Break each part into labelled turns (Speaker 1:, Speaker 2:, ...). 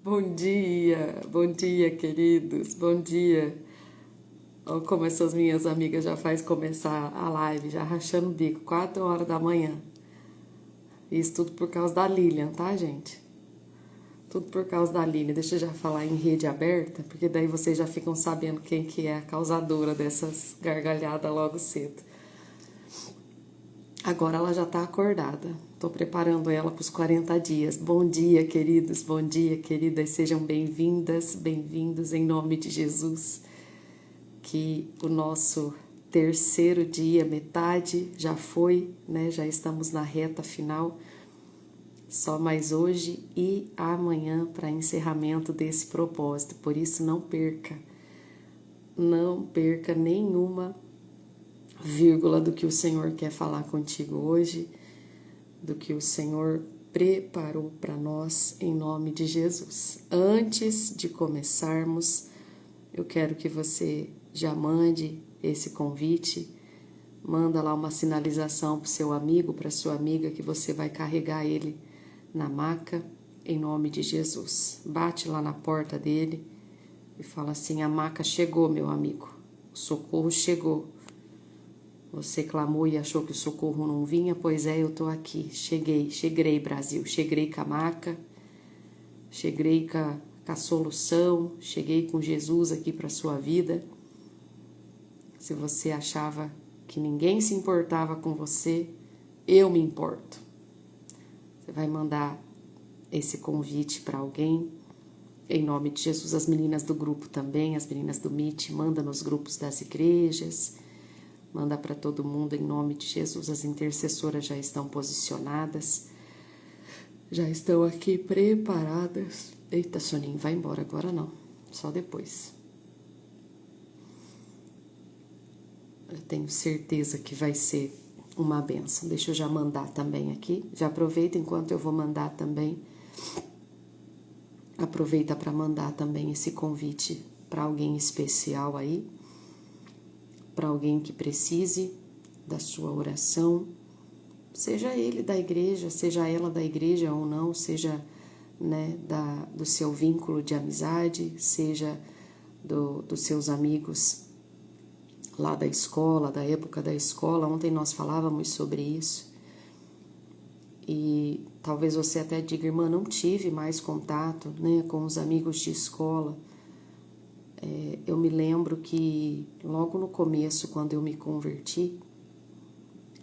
Speaker 1: Bom dia, queridos, bom dia. Olha como essas minhas amigas já faz começar a live, já rachando o bico, 4 horas da manhã. Isso tudo por causa da Lilian, tá, gente? Tudo por causa da Lilian. Deixa eu já falar em rede aberta, porque daí vocês já ficam sabendo quem que é a causadora dessas gargalhadas logo cedo. Agora ela já tá acordada. Tô preparando ela para os 40 dias. Bom dia, queridos, bom dia, queridas. Sejam bem-vindas, bem-vindos em nome de Jesus. Que o nosso terceiro dia, metade, já foi, né? Já estamos na reta final. Só mais hoje e amanhã para encerramento desse propósito. Por isso, não perca nenhuma vírgula do que o Senhor quer falar contigo hoje, do que o Senhor preparou para nós em nome de Jesus. Antes de começarmos, eu quero que você já mande esse convite, manda lá uma sinalização para o seu amigo, para sua amiga, que você vai carregar ele na maca, em nome de Jesus. Bate lá na porta dele e fala assim: a maca chegou, meu amigo, o socorro chegou. Você clamou e achou que o socorro não vinha? Pois é, eu tô aqui, cheguei Brasil, cheguei com a maca, cheguei com a solução, cheguei com Jesus aqui para sua vida. Se você achava que ninguém se importava com você, eu me importo. Você vai mandar esse convite para alguém, em nome de Jesus. As meninas do grupo também, as meninas do Meet, manda nos grupos das igrejas, manda para todo mundo em nome de Jesus. As intercessoras já estão posicionadas, já estão aqui preparadas. Eita, Soninho, vai embora agora não, só depois. Eu tenho certeza que vai ser uma bênção. Deixa eu já mandar também aqui. Já aproveita enquanto eu vou mandar também. Aproveita para mandar também esse convite para alguém especial aí, para alguém que precise da sua oração, seja ele da igreja, seja ela da igreja ou não, seja, né, do seu vínculo de amizade, seja dos seus amigos lá da escola, da época da escola. Ontem nós falávamos sobre isso. E talvez você até diga: irmã, não tive mais contato, né, com os amigos de escola. Eu me lembro que logo no começo, quando eu me converti,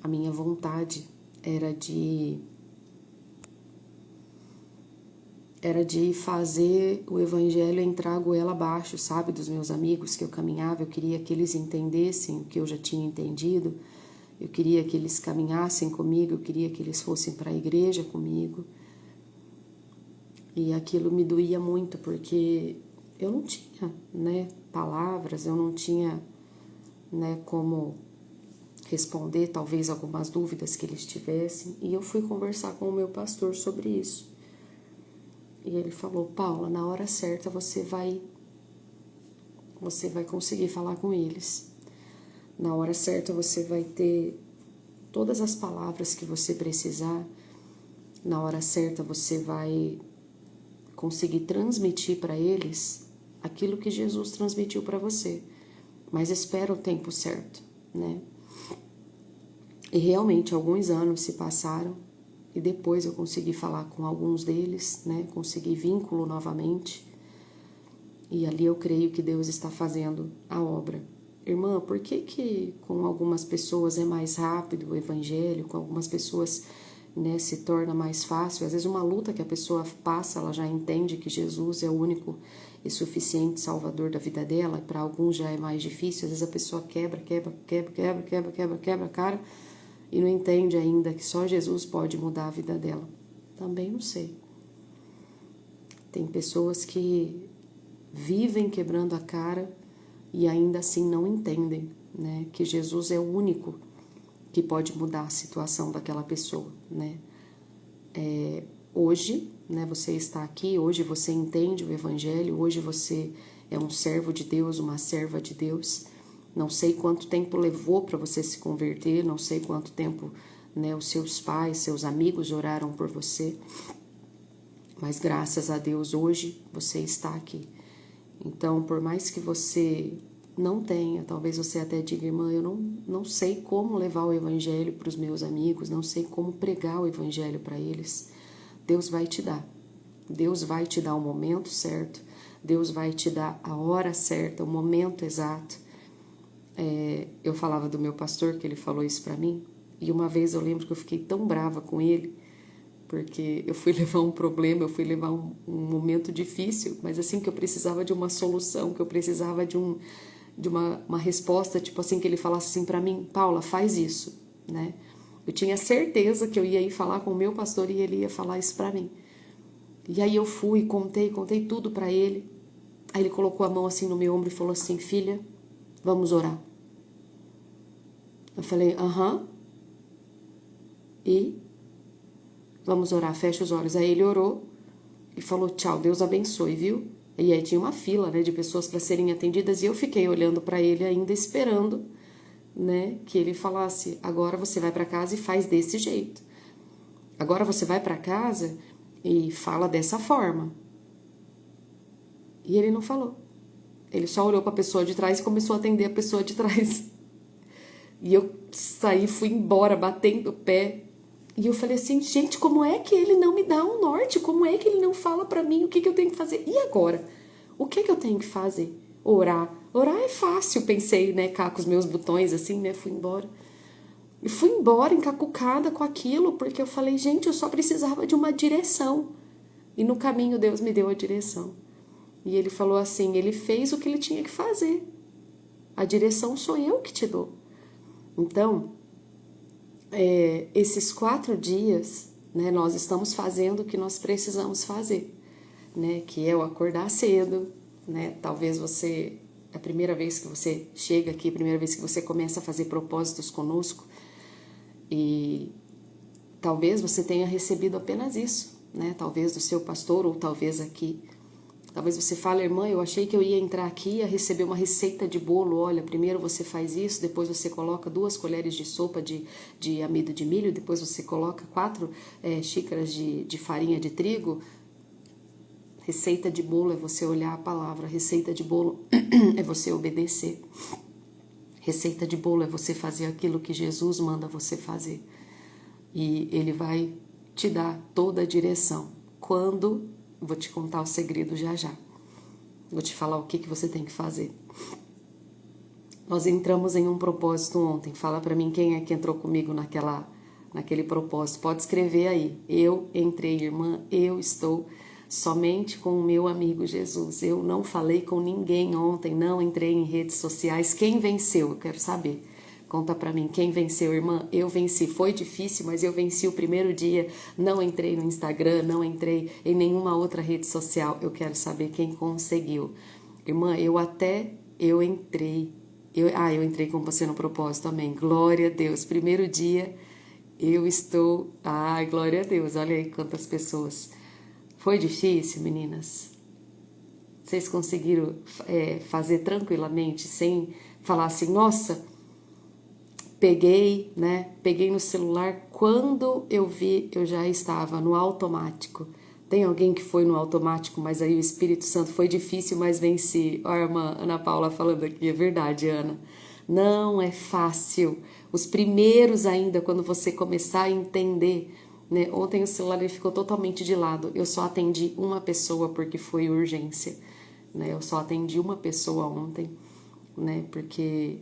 Speaker 1: a minha vontade era de fazer o evangelho entrar a goela abaixo, sabe, dos meus amigos que eu caminhava. Eu queria que eles entendessem o que eu já tinha entendido, eu queria que eles caminhassem comigo, eu queria que eles fossem para a igreja comigo. E aquilo me doía muito, porque eu não tinha, né, palavras, eu não tinha, né, como responder talvez algumas dúvidas que eles tivessem. E eu fui conversar com o meu pastor sobre isso. E ele falou: Paula, na hora certa você vai conseguir falar com eles. Na hora certa você vai ter todas as palavras que você precisar. Na hora certa você vai conseguir transmitir para eles aquilo que Jesus transmitiu para você. Mas espera o tempo certo, né? E realmente alguns anos se passaram e depois eu consegui falar com alguns deles, né? Consegui vínculo novamente. E ali eu creio que Deus está fazendo a obra. Irmã, por que com algumas pessoas é mais rápido o evangelho, com algumas pessoas, né, se torna mais fácil? Às vezes uma luta que a pessoa passa, ela já entende que Jesus é o único e suficiente salvador da vida dela, e para alguns já é mais difícil. Às vezes a pessoa quebra a cara e não entende ainda que só Jesus pode mudar a vida dela. Também não sei. Tem pessoas que vivem quebrando a cara e ainda assim não entendem, né, que Jesus é o único que pode mudar a situação daquela pessoa, né? Hoje, né, você está aqui, hoje você entende o evangelho, hoje você é um servo de Deus, uma serva de Deus. Não sei quanto tempo levou para você se converter, não sei quanto tempo, né, os seus pais, seus amigos oraram por você, Mas graças a Deus hoje você está aqui. Então, por mais que você não tenha, talvez você até diga, irmã, eu não sei como levar o evangelho para os meus amigos, não sei como pregar o evangelho para eles. Deus vai te dar. Deus vai te dar o momento certo, Deus vai te dar a hora certa, o momento exato. Eu falava do meu pastor, que ele falou isso para mim, e uma vez eu lembro que eu fiquei tão brava com ele, porque eu fui levar um problema, eu fui levar um momento difícil, mas assim que eu precisava de uma solução, que eu precisava de uma resposta, tipo assim, que ele falasse assim para mim, Paula, faz isso, né? Eu tinha certeza que eu ia ir falar com o meu pastor e ele ia falar isso para mim. E aí eu fui, contei tudo para ele. Aí ele colocou a mão assim no meu ombro e falou assim, filha, vamos orar. Eu falei, aham. E vamos orar, fecha os olhos. Aí ele orou e falou, tchau, Deus abençoe, viu? E aí tinha uma fila, né, de pessoas para serem atendidas e eu fiquei olhando para ele ainda esperando, né, que ele falasse, agora você vai para casa e faz desse jeito. Agora você vai para casa e fala dessa forma. E ele não falou. Ele só olhou para a pessoa de trás e começou a atender a pessoa de trás. E eu saí, fui embora, batendo o pé. E eu falei assim, gente, como é que ele não me dá um norte? Como é que ele não fala para mim o que eu tenho que fazer? E agora? O que eu tenho que fazer? Orar. Orar é fácil, pensei, né, cá com os meus botões assim, né, fui embora. E fui embora encacucada com aquilo, porque eu falei, gente, eu só precisava de uma direção. E no caminho Deus me deu a direção. E ele falou assim, ele fez o que ele tinha que fazer. A direção sou eu que te dou. Então, esses 4 dias, né, nós estamos fazendo o que nós precisamos fazer, né, que é o acordar cedo, né, talvez você, é a primeira vez que você chega aqui, a primeira vez que você começa a fazer propósitos conosco, e talvez você tenha recebido apenas isso, né, talvez do seu pastor ou talvez aqui. Talvez você fale, irmã, eu achei que eu ia entrar aqui e ia receber uma receita de bolo. Olha, primeiro você faz isso, depois você coloca 2 colheres de sopa de amido de milho, depois você coloca 4 xícaras de farinha de trigo. Receita de bolo é você olhar a palavra, receita de bolo é você obedecer. Receita de bolo é você fazer aquilo que Jesus manda você fazer. E Ele vai te dar toda a direção. Quando... Vou te contar o segredo já já. Vou te falar o que você tem que fazer. Nós entramos em um propósito ontem. Fala pra mim quem é que entrou comigo naquele propósito. Pode escrever aí. Eu entrei, irmã. Eu estou somente com o meu amigo Jesus. Eu não falei com ninguém ontem. Não entrei em redes sociais. Quem venceu? Eu quero saber. Conta pra mim, quem venceu, irmã? Eu venci. Foi difícil, mas eu venci o primeiro dia. Não entrei no Instagram, não entrei em nenhuma outra rede social. Eu quero saber quem conseguiu. Irmã, eu entrei. Eu entrei com você no propósito, amém. Glória a Deus. Primeiro dia, eu estou... glória a Deus. Olha aí quantas pessoas. Foi difícil, meninas? Vocês conseguiram fazer tranquilamente, sem falar assim, nossa... Peguei no celular, quando eu vi, eu já estava no automático. Tem alguém que foi no automático, mas aí o Espírito Santo foi difícil, mas venci. Ó, a irmã Ana Paula falando aqui, é verdade, Ana. Não é fácil. Os primeiros ainda, quando você começar a entender, né? Ontem o celular ele ficou totalmente de lado. Eu só atendi uma pessoa porque foi urgência, né? Eu só atendi uma pessoa ontem, né? Porque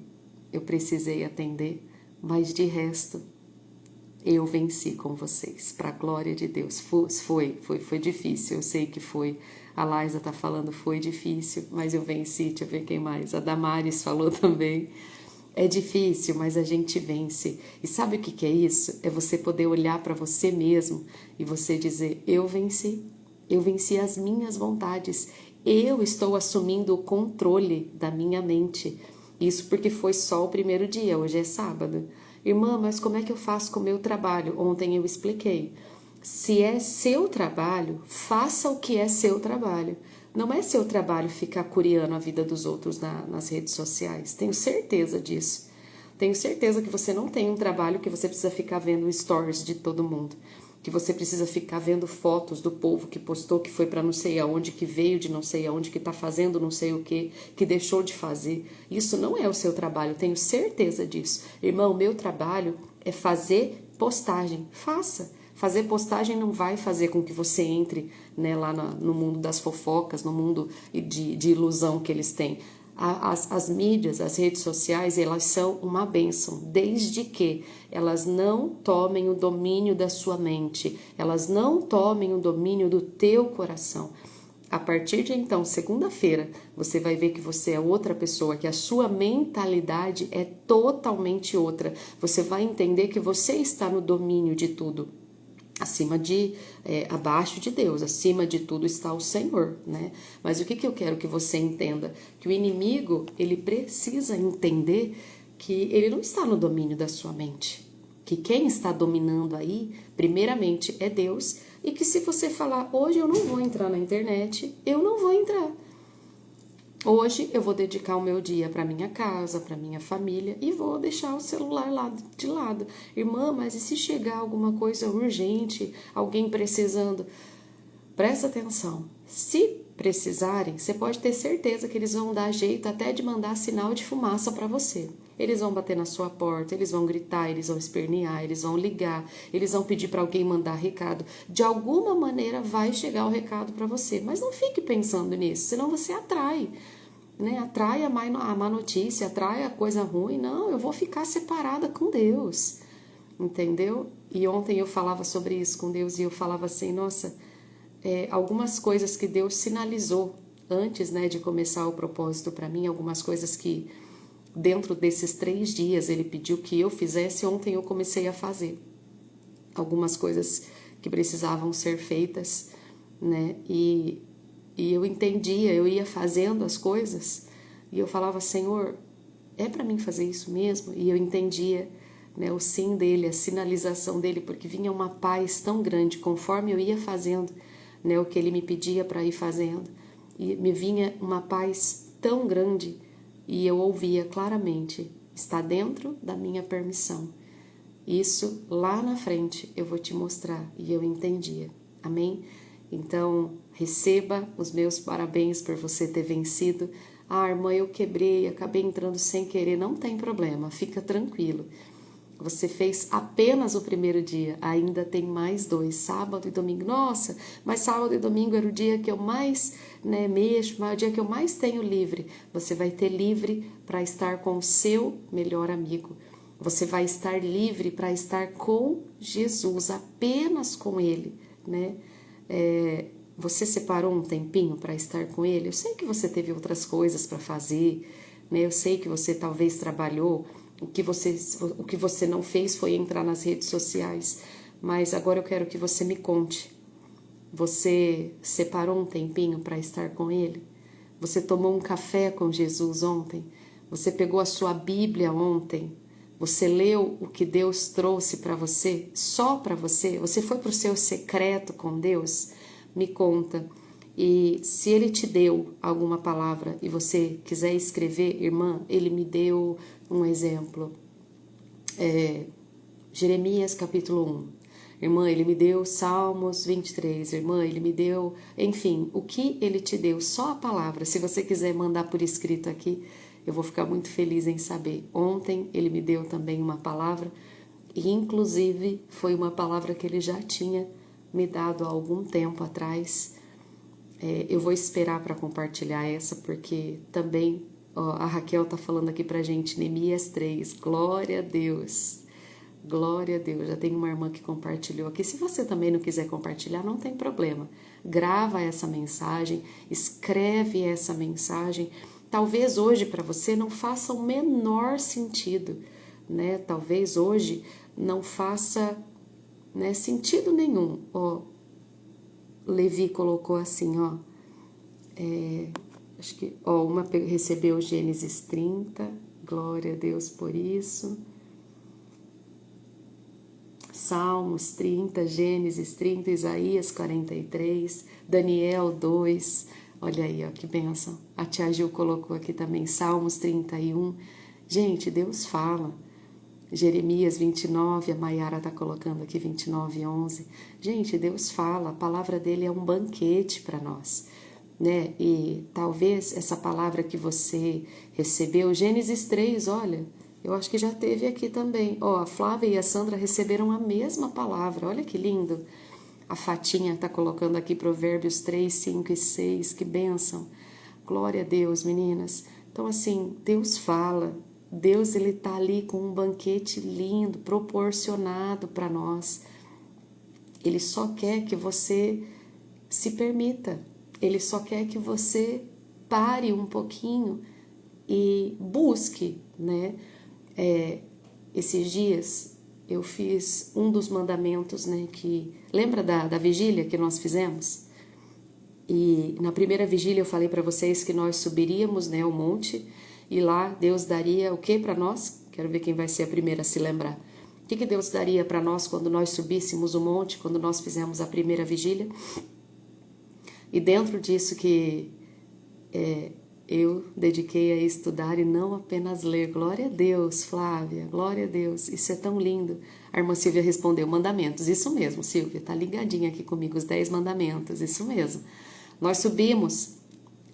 Speaker 1: eu precisei atender, mas de resto eu venci com vocês, para a glória de Deus. Foi difícil, eu sei que foi. A Laisa tá falando, foi difícil, mas eu venci. Deixa eu ver quem mais. A Damares falou também. É difícil, mas a gente vence. E sabe o que é isso? É você poder olhar para você mesmo e você dizer, eu venci as minhas vontades, eu estou assumindo o controle da minha mente. Isso porque foi só o primeiro dia, hoje é sábado. Irmã, mas como é que eu faço com o meu trabalho? Ontem eu expliquei. Se é seu trabalho, faça o que é seu trabalho. Não é seu trabalho ficar curiando a vida dos outros nas redes sociais. Tenho certeza disso. Tenho certeza que você não tem um trabalho que você precisa ficar vendo stories de todo mundo. que você precisa ficar vendo fotos do povo que postou, que foi para não sei aonde, que veio de não sei aonde, que está fazendo não sei o que deixou de fazer. Isso não é o seu trabalho, tenho certeza disso. Irmão, meu trabalho é fazer postagem. Faça. Fazer postagem não vai fazer com que você entre, né, lá no mundo das fofocas, no mundo de ilusão que eles têm. As mídias, as redes sociais, elas são uma bênção, desde que elas não tomem o domínio da sua mente, elas não tomem o domínio do teu coração. A partir de então, segunda-feira, você vai ver que você é outra pessoa, que a sua mentalidade é totalmente outra. Você vai entender que você está no domínio de tudo. Abaixo de Deus, acima de tudo está o Senhor, né? Mas o que eu quero que você entenda? Que o inimigo, ele precisa entender que ele não está no domínio da sua mente. Que quem está dominando aí, primeiramente, é Deus. E que se você falar, hoje eu não vou entrar na internet, eu não vou entrar. Hoje eu vou dedicar o meu dia para minha casa, para minha família e vou deixar o celular lá de lado. Irmã, mas e se chegar alguma coisa urgente, alguém precisando? Presta atenção. Se precisarem, você pode ter certeza que eles vão dar jeito até de mandar sinal de fumaça para você. Eles vão bater na sua porta, eles vão gritar, eles vão espernear, eles vão ligar, eles vão pedir para alguém mandar recado. De alguma maneira vai chegar o recado para você, mas não fique pensando nisso, senão você atrai, né? Atrai a má notícia, atrai a coisa ruim. Não, eu vou ficar separada com Deus, entendeu? E ontem eu falava sobre isso com Deus e eu falava assim, nossa, algumas coisas que Deus sinalizou antes, né, de começar o propósito para mim, algumas coisas que dentro desses 3 dias ele pediu que eu fizesse, ontem eu comecei a fazer. Algumas coisas que precisavam ser feitas, né, e eu entendia, eu ia fazendo as coisas e eu falava, Senhor, é para mim fazer isso mesmo? E eu entendia, né, o sim dele, a sinalização dele, porque vinha uma paz tão grande conforme eu ia fazendo, né, o que ele me pedia para ir fazendo. E me vinha uma paz tão grande e eu ouvia claramente, está dentro da minha permissão. Isso lá na frente eu vou te mostrar. E eu entendia. Amém? Então, receba os meus parabéns por você ter vencido. Ah, irmã, eu quebrei, acabei entrando sem querer. Não tem problema, fica tranquilo. Você fez apenas o primeiro dia, ainda tem mais 2, sábado e domingo. Nossa, mas sábado e domingo era o dia que eu mais, né, mexo, o dia que eu mais tenho livre. Você vai ter livre para estar com o seu melhor amigo. Você vai estar livre para estar com Jesus, apenas com Ele, né? Você separou um tempinho para estar com Ele? Eu sei que você teve outras coisas para fazer, né? Eu sei que você talvez trabalhou, o que você não fez foi entrar nas redes sociais, mas agora eu quero que você me conte. Você separou um tempinho para estar com Ele? Você tomou um café com Jesus ontem? Você pegou a sua Bíblia ontem? Você leu o que Deus trouxe para você, só para você? Você foi para o seu secreto com Deus? Me conta. E se Ele te deu alguma palavra e você quiser escrever, irmã, Ele me deu um exemplo. Jeremias capítulo 1. Irmã, Ele me deu Salmos 23. Irmã, Ele me deu... Enfim, o que Ele te deu, só a palavra. Se você quiser mandar por escrito aqui, eu vou ficar muito feliz em saber. Ontem Ele me deu também uma palavra e inclusive foi uma palavra que Ele já tinha me dado há algum tempo atrás. Eu vou esperar para compartilhar essa porque também a Raquel tá falando aqui pra gente, Neemias 3, glória a Deus. Glória a Deus, já tem uma irmã que compartilhou aqui. Se você também não quiser compartilhar, não tem problema. Grava essa mensagem, escreve essa mensagem. Talvez hoje para você não faça o menor sentido, né? Talvez hoje não faça, né, sentido nenhum. Levi colocou assim, acho que, uma recebeu Gênesis 30, glória a Deus por isso. Salmos 30, Gênesis 30, Isaías 43, Daniel 2, olha aí, que bênção. A tia Gil colocou aqui também Salmos 31. Gente, Deus fala. Jeremias 29, a Maiara está colocando aqui 29:11. Gente, Deus fala, a palavra dele é um banquete para nós, né? E talvez essa palavra que você recebeu, Gênesis 3, olha, eu acho que já teve aqui também. Ó, a Flávia e a Sandra receberam a mesma palavra, olha que lindo. A Fatinha está colocando aqui Provérbios 3, 5 e 6, que bênção. Glória a Deus, meninas. Então, assim, Deus fala, Deus ele tá ali com um banquete lindo, proporcionado para nós. Ele só quer que você se permita, ele só quer que você pare um pouquinho e busque, né? Esses dias eu fiz um dos mandamentos, né? Que lembra da vigília que nós fizemos? E na primeira vigília eu falei para vocês que nós subiríamos, né, o monte, e lá Deus daria o que para nós? Quero ver quem vai ser a primeira a se lembrar. O que Deus daria para nós quando nós subíssemos o monte, quando nós fizemos a primeira vigília? E dentro disso que eu dediquei a estudar e não apenas ler. Glória a Deus, Flávia, glória a Deus, isso é tão lindo. A irmã Silvia respondeu, mandamentos, isso mesmo, Silvia, tá ligadinha aqui comigo, os 10 mandamentos, isso mesmo. Nós subimos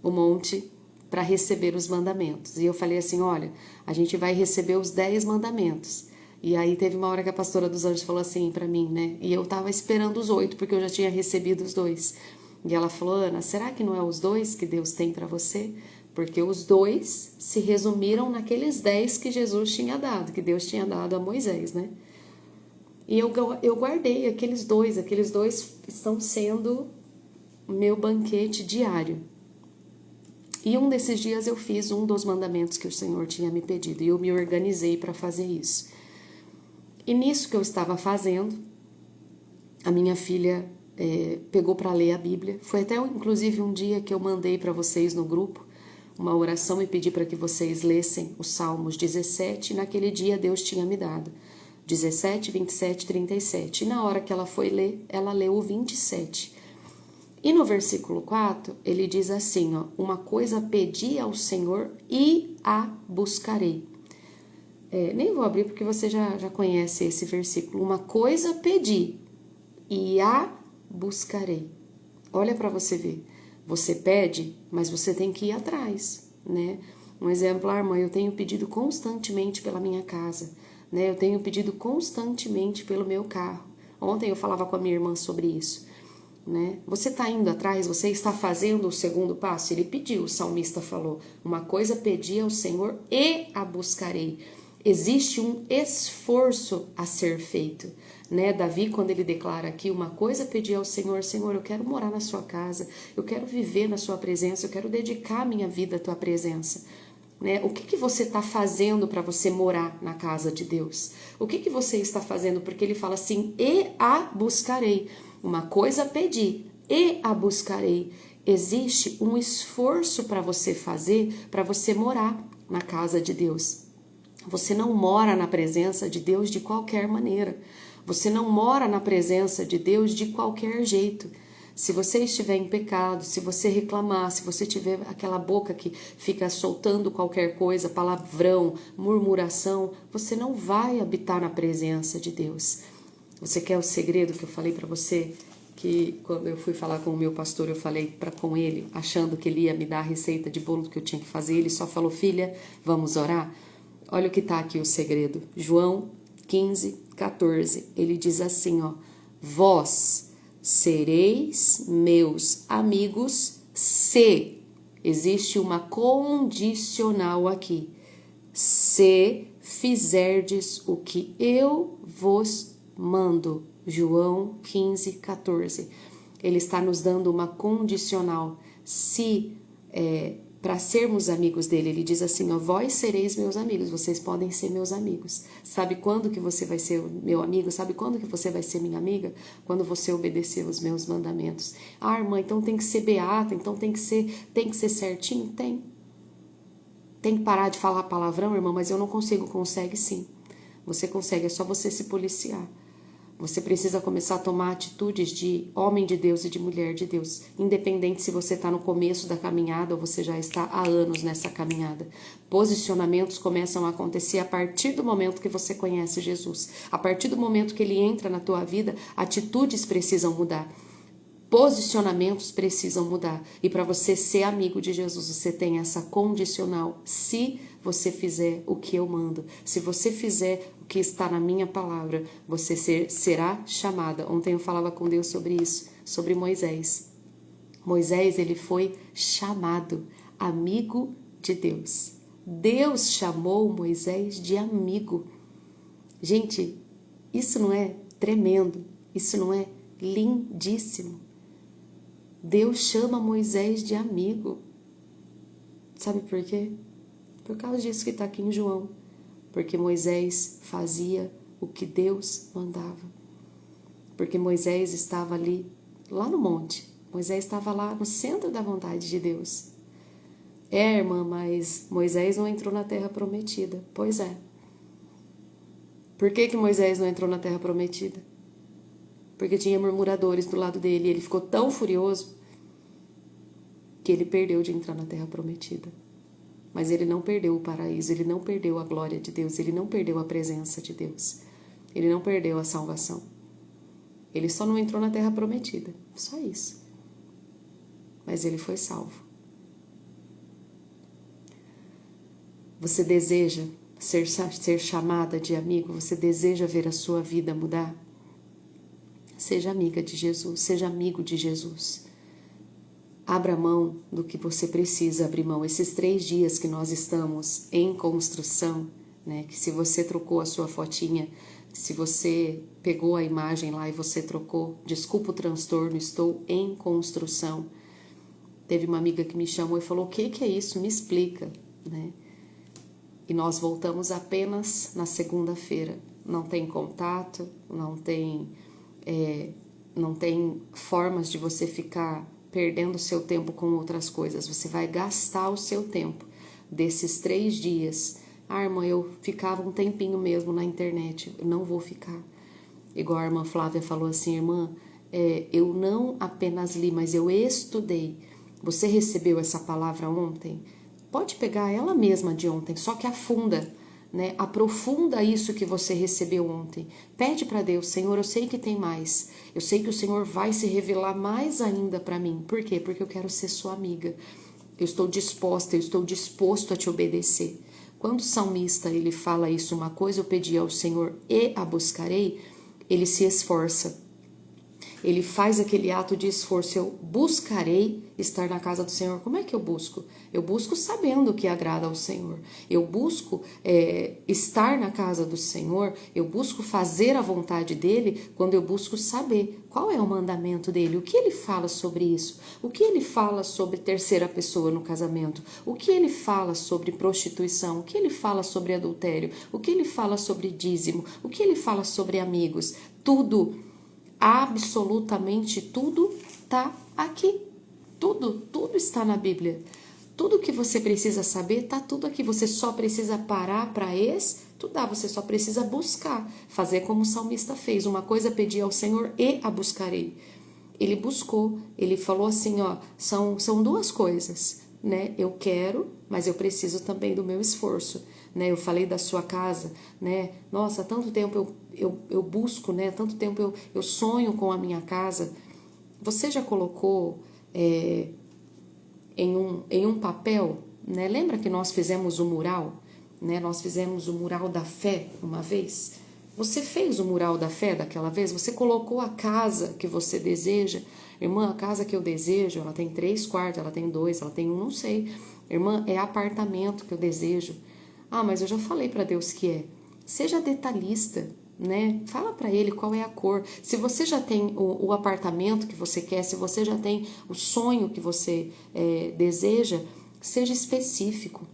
Speaker 1: o monte para receber os mandamentos. E eu falei assim, olha, a gente vai receber os 10 mandamentos. E aí teve uma hora que a pastora dos anjos falou assim para mim, né? E eu tava esperando os 8, porque eu já tinha recebido os 2. E ela falou, Ana, será que não é os 2 que Deus tem para você? Porque os 2 se resumiram naqueles 10 que Jesus tinha dado, que Deus tinha dado a Moisés, né? E eu guardei aqueles 2 estão sendo meu banquete diário. E um desses dias eu fiz um dos mandamentos que o Senhor tinha me pedido, e eu me organizei para fazer isso. E nisso que eu estava fazendo, a minha filha pegou para ler a Bíblia. Foi até inclusive um dia que eu mandei para vocês no grupo uma oração e pedi para que vocês lessem os Salmos 17, e naquele dia Deus tinha me dado 17, 27, 37. E na hora que ela foi ler, ela leu o 27. E no versículo 4, ele diz assim, ó, uma coisa pedi ao Senhor e a buscarei. Nem vou abrir porque você já conhece esse versículo. Uma coisa pedi e a buscarei. Olha para você ver. Você pede, mas você tem que ir atrás, né? Um exemplo, irmã, eu tenho pedido constantemente pela minha casa, né? Eu tenho pedido constantemente pelo meu carro. Ontem eu falava com a minha irmã sobre isso, né? Você está indo atrás, você está fazendo o segundo passo. Ele pediu, o salmista falou, uma coisa pedi ao Senhor e a buscarei. Existe um esforço a ser feito, né? Davi, quando ele declara aqui, uma coisa pedi ao Senhor, Senhor, eu quero morar na sua casa, eu quero viver na sua presença, eu quero dedicar minha vida à tua presença. Né? O que você está fazendo para você morar na casa de Deus? O que você está fazendo? Porque ele fala assim, e a buscarei. Uma coisa pedi e a buscarei. Existe um esforço para você fazer, para você morar na casa de Deus. Você não mora na presença de Deus de qualquer maneira. Você não mora na presença de Deus de qualquer jeito. Se você estiver em pecado, se você reclamar, se você tiver aquela boca que fica soltando qualquer coisa, palavrão, murmuração, você não vai habitar na presença de Deus. Você quer o segredo que eu falei para você? Que quando eu fui falar com o meu pastor, eu falei com ele, achando que ele ia me dar a receita de bolo que eu tinha que fazer. Ele só falou, filha, vamos orar? Olha o que está aqui o segredo. João 15, 14. Ele diz assim, ó. Vós sereis meus amigos se, existe uma condicional aqui, se fizerdes o que eu vos mando. João 15, 14. Ele está nos dando uma condicional. Se, para sermos amigos dele, ele diz assim, ó, vós sereis meus amigos, vocês podem ser meus amigos. Sabe quando que você vai ser meu amigo? Sabe quando que você vai ser minha amiga? Quando você obedecer os meus mandamentos. Ah, irmã, então tem que ser beata, então tem que ser certinho? Tem. Tem que parar de falar palavrão, irmã, mas eu não consigo. Consegue sim. Você consegue, é só você se policiar. Você precisa começar a tomar atitudes de homem de Deus e de mulher de Deus, independente se você está no começo da caminhada ou você já está há anos nessa caminhada. Posicionamentos começam a acontecer a partir do momento que você conhece Jesus. A partir do momento que ele entra na tua vida, atitudes precisam mudar. Posicionamentos precisam mudar. E para você ser amigo de Jesus, você tem essa condicional. Se você fizer o que eu mando, se você fizer o que está na minha palavra, você será chamada. Ontem eu falava com Deus sobre isso, sobre Moisés. Moisés, ele foi chamado amigo de Deus. Deus chamou Moisés de amigo. Gente, isso não é tremendo? Isso não é lindíssimo? Deus chama Moisés de amigo. Sabe por quê? Por causa disso que está aqui em João. Porque Moisés fazia o que Deus mandava. Porque Moisés estava ali, lá no monte. Moisés estava lá no centro da vontade de Deus. Irmã, mas Moisés não entrou na terra prometida. Pois é. Por que Moisés não entrou na terra prometida? Porque tinha murmuradores do lado dele. E ele ficou tão furioso que ele perdeu de entrar na terra prometida. Mas ele não perdeu o paraíso, ele não perdeu a glória de Deus, ele não perdeu a presença de Deus. Ele não perdeu a salvação. Ele só não entrou na terra prometida. Só isso. Mas ele foi salvo. Você deseja ser chamada de amigo? Você deseja ver a sua vida mudar? Seja amiga de Jesus, seja amigo de Jesus. Abra mão do que você precisa abrir mão. Esses 3 dias que nós estamos em construção, né? Que se você trocou a sua fotinha, se você pegou a imagem lá e você trocou, desculpa o transtorno, estou em construção. Teve uma amiga que me chamou e falou, o que é isso? Me explica, né? E nós voltamos apenas na segunda-feira. Não tem contato, não tem formas de você ficar perdendo seu tempo com outras coisas. Você vai gastar o seu tempo desses 3 dias. Irmã, eu ficava um tempinho mesmo na internet. Eu não vou ficar. Igual a irmã Flávia falou assim, irmã, eu não apenas li, mas eu estudei. Você recebeu essa palavra ontem? Pode pegar ela mesma de ontem, só que afunda, né? Aprofunda isso que você recebeu ontem. Pede para Deus, Senhor, eu sei que tem mais. Eu sei que o Senhor vai se revelar mais ainda para mim. Por quê? Porque eu quero ser sua amiga. Eu estou disposta, eu estou disposto a te obedecer. Quando o salmista ele fala isso, uma coisa eu pedi ao Senhor e a buscarei, ele se esforça. Ele faz aquele ato de esforço. Eu buscarei estar na casa do Senhor. Como é que eu busco? Eu busco sabendo o que agrada ao Senhor. Eu busco estar na casa do Senhor. Eu busco fazer a vontade dEle quando eu busco saber qual é o mandamento dEle. O que Ele fala sobre isso? O que Ele fala sobre terceira pessoa no casamento? O que Ele fala sobre prostituição? O que Ele fala sobre adultério? O que Ele fala sobre dízimo? O que Ele fala sobre amigos? Tudo. Absolutamente tudo está aqui. Tudo está na Bíblia. Tudo que você precisa saber está tudo aqui. Você só precisa parar para estudar. Você só precisa buscar. Fazer como o salmista fez. Uma coisa pedi ao Senhor e a buscarei. Ele buscou. Ele falou assim, ó, são 2 coisas, né? Eu quero, mas eu preciso também do meu esforço. Né? Eu falei da sua casa, né? Nossa, há tanto tempo eu busco, né? Há tanto tempo eu sonho com a minha casa. Você já colocou em um papel, né? Lembra que nós fizemos o mural, né? Nós fizemos o mural da fé uma vez. Você fez o mural da fé daquela vez? Você colocou a casa que você deseja? Irmã, a casa que eu desejo, ela tem 3 quartos, ela tem 2, ela tem 1, não sei. Irmã, é apartamento que eu desejo. Ah, mas eu já falei para Deus que é. Seja detalhista, né? Fala para Ele qual é a cor. Se você já tem o apartamento que você quer, se você já tem o sonho que você deseja, seja específico.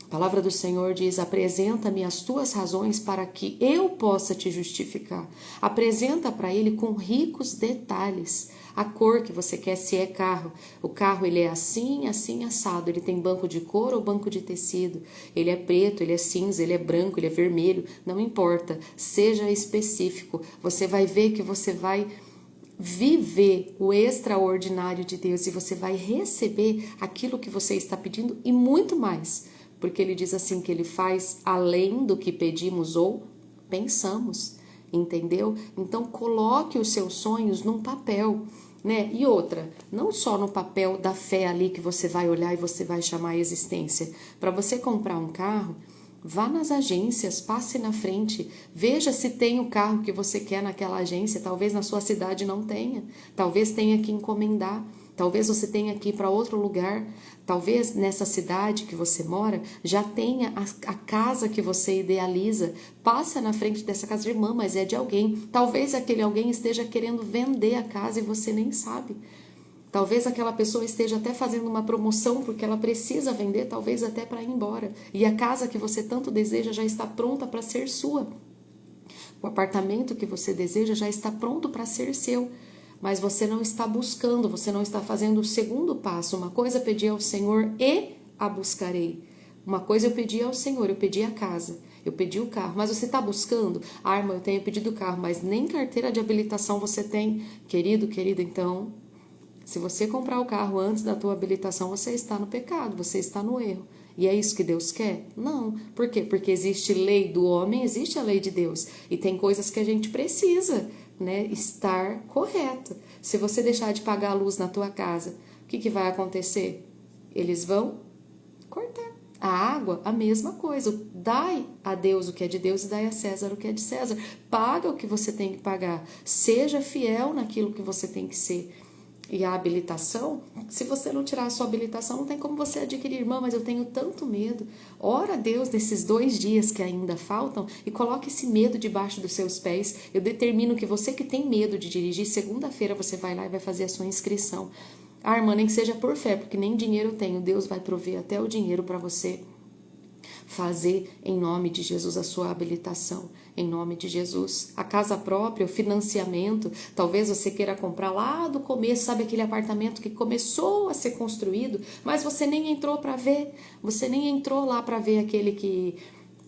Speaker 1: A palavra do Senhor diz: apresenta-me as tuas razões para que eu possa te justificar. Apresenta para ele com ricos detalhes a cor que você quer, se é carro. O carro ele é assim, assim, assado. Ele tem banco de couro ou banco de tecido. Ele é preto, ele é cinza, ele é branco, ele é vermelho. Não importa, seja específico. Você vai ver que você vai viver o extraordinário de Deus e você vai receber aquilo que você está pedindo e muito mais. Porque ele diz assim que ele faz além do que pedimos ou pensamos, entendeu? Então coloque os seus sonhos num papel, né? E outra, não só no papel da fé ali que você vai olhar e você vai chamar a existência. Para você comprar um carro, vá nas agências, passe na frente, veja se tem o carro que você quer naquela agência. Talvez na sua cidade não tenha, talvez tenha que encomendar. Talvez você tenha que ir para outro lugar, talvez nessa cidade que você mora já tenha a casa que você idealiza. Passa na frente dessa casa, irmã, mas é de alguém. Talvez aquele alguém esteja querendo vender a casa e você nem sabe. Talvez aquela pessoa esteja até fazendo uma promoção porque ela precisa vender, talvez até para ir embora. E a casa que você tanto deseja já está pronta para ser sua. O apartamento que você deseja já está pronto para ser seu. Mas você não está buscando, você não está fazendo o segundo passo. Uma coisa eu pedi ao Senhor e a buscarei. Uma coisa eu pedi ao Senhor, eu pedi a casa, eu pedi o carro. Mas você está buscando? Ah, irmã, eu tenho pedido o carro, mas nem carteira de habilitação você tem. Querido, querida, então, se você comprar o carro antes da tua habilitação, você está no pecado, você está no erro. E é isso que Deus quer? Não. Por quê? Porque existe lei do homem, existe a lei de Deus. E tem coisas que a gente precisa, né, estar correto. Se você deixar de pagar a luz na tua casa, o que vai acontecer? Eles vão cortar. A água, a mesma coisa. Dai a Deus o que é de Deus e dai a César o que é de César. Paga o que você tem que pagar. Seja fiel naquilo que você tem que ser. E a habilitação, se você não tirar a sua habilitação, não tem como você adquirir. Irmã, mas eu tenho tanto medo. Ora a Deus nesses 2 dias que ainda faltam e coloque esse medo debaixo dos seus pés. Eu determino que você que tem medo de dirigir, segunda-feira você vai lá e vai fazer a sua inscrição. Ah, irmã, nem que seja por fé, porque nem dinheiro eu tenho. Deus vai prover até o dinheiro para você fazer em nome de Jesus a sua habilitação, em nome de Jesus. A casa própria, o financiamento, talvez você queira comprar lá do começo, sabe aquele apartamento que começou a ser construído, mas você nem entrou para ver, você nem entrou lá para ver aquele que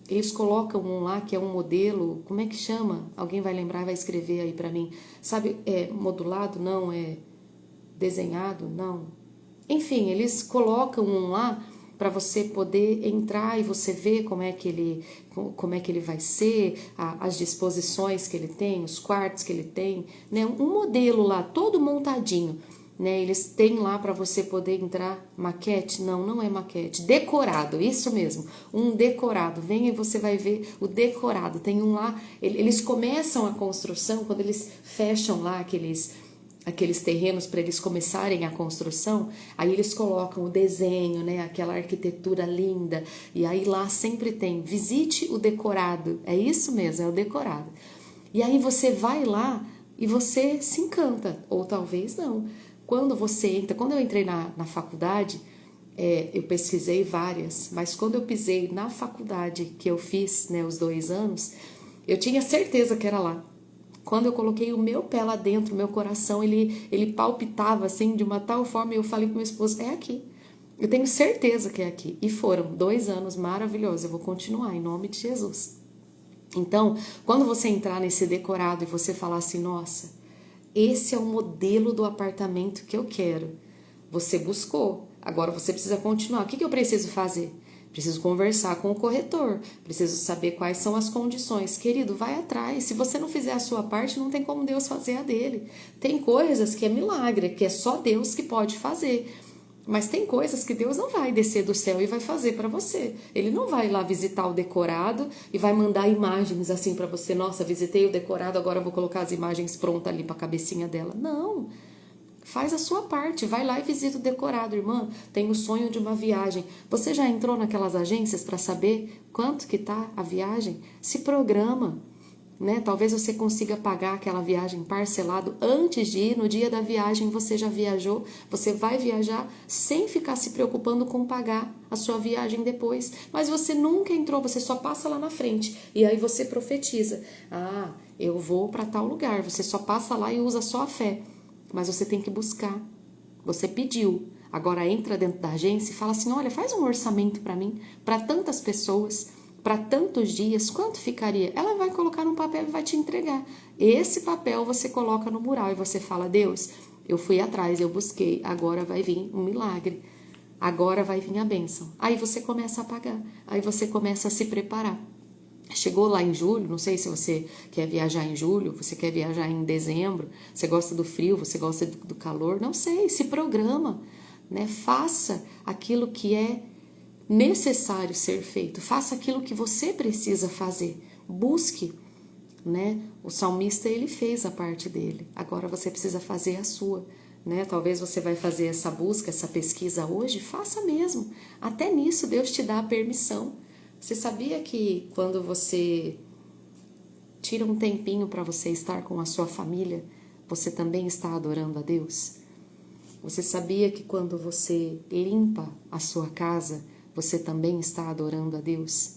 Speaker 1: eles colocam um lá que é um modelo, como é que chama? Alguém vai lembrar, vai escrever aí para mim. Sabe, é modulado? Não, é desenhado? Não. Enfim, eles colocam um lá para você poder entrar e você ver como é que ele vai ser, as disposições que ele tem, os quartos que ele tem, né? Um modelo lá, todo montadinho, né? Eles têm lá para você poder entrar. Maquete? Não, não é maquete, decorado, isso mesmo, um decorado. Venha e você vai ver o decorado. Tem um lá, eles começam a construção, quando eles fecham lá aqueles terrenos para eles começarem a construção, aí eles colocam o desenho, né, aquela arquitetura linda, e aí lá sempre tem, visite o decorado, é isso mesmo, é o decorado. E aí você vai lá e você se encanta, ou talvez não. Quando você entra, quando eu entrei na faculdade, eu pesquisei várias, mas quando eu pisei na faculdade que eu fiz, né, os 2 anos, eu tinha certeza que era lá. Quando eu coloquei o meu pé lá dentro, meu coração, ele palpitava assim de uma tal forma, e eu falei pro meu esposo, é aqui. Eu tenho certeza que é aqui. E foram 2 anos maravilhosos. Eu vou continuar em nome de Jesus. Então, quando você entrar nesse decorado e você falar assim, nossa, esse é o modelo do apartamento que eu quero. Você buscou. Agora você precisa continuar. O que eu preciso fazer? Preciso conversar com o corretor, preciso saber quais são as condições. Querido, vai atrás. Se você não fizer a sua parte, não tem como Deus fazer a dele. Tem coisas que é milagre, que é só Deus que pode fazer. Mas tem coisas que Deus não vai descer do céu e vai fazer para você. Ele não vai lá visitar o decorado e vai mandar imagens assim para você. Nossa, visitei o decorado, agora eu vou colocar as imagens prontas ali para a cabecinha dela. Não. Faz a sua parte, vai lá e visita o decorado, irmã. Tem o sonho de uma viagem. Você já entrou naquelas agências para saber quanto que tá a viagem? Se programa. né? Talvez você consiga pagar aquela viagem parcelado antes de ir, no dia da viagem você já viajou, você vai viajar sem ficar se preocupando com pagar a sua viagem depois, mas você nunca entrou, você só passa lá na frente, e aí você profetiza, eu vou para tal lugar, você só passa lá e usa só a fé, mas você tem que buscar, você pediu, agora entra dentro da agência e fala assim, olha, faz um orçamento para mim, para tantas pessoas, para tantos dias, quanto ficaria? Ela vai colocar num papel e vai te entregar. Esse papel você coloca no mural e você fala, Deus, eu fui atrás, eu busquei, agora vai vir um milagre, agora vai vir a bênção. Aí você começa a pagar, aí você começa a se preparar. Chegou lá em julho, não sei se você quer viajar em julho, você quer viajar em dezembro, você gosta do frio, você gosta do calor, não sei, se programa, né? Faça aquilo que é necessário ser feito, faça aquilo que você precisa fazer, busque, né? O salmista, ele fez a parte dele, agora você precisa fazer a sua, né? Talvez você vai fazer essa busca, essa pesquisa hoje, faça mesmo, até nisso Deus te dá a permissão. Você sabia que quando você tira um tempinho para você estar com a sua família, você também está adorando a Deus? Você sabia que quando você limpa a sua casa, você também está adorando a Deus?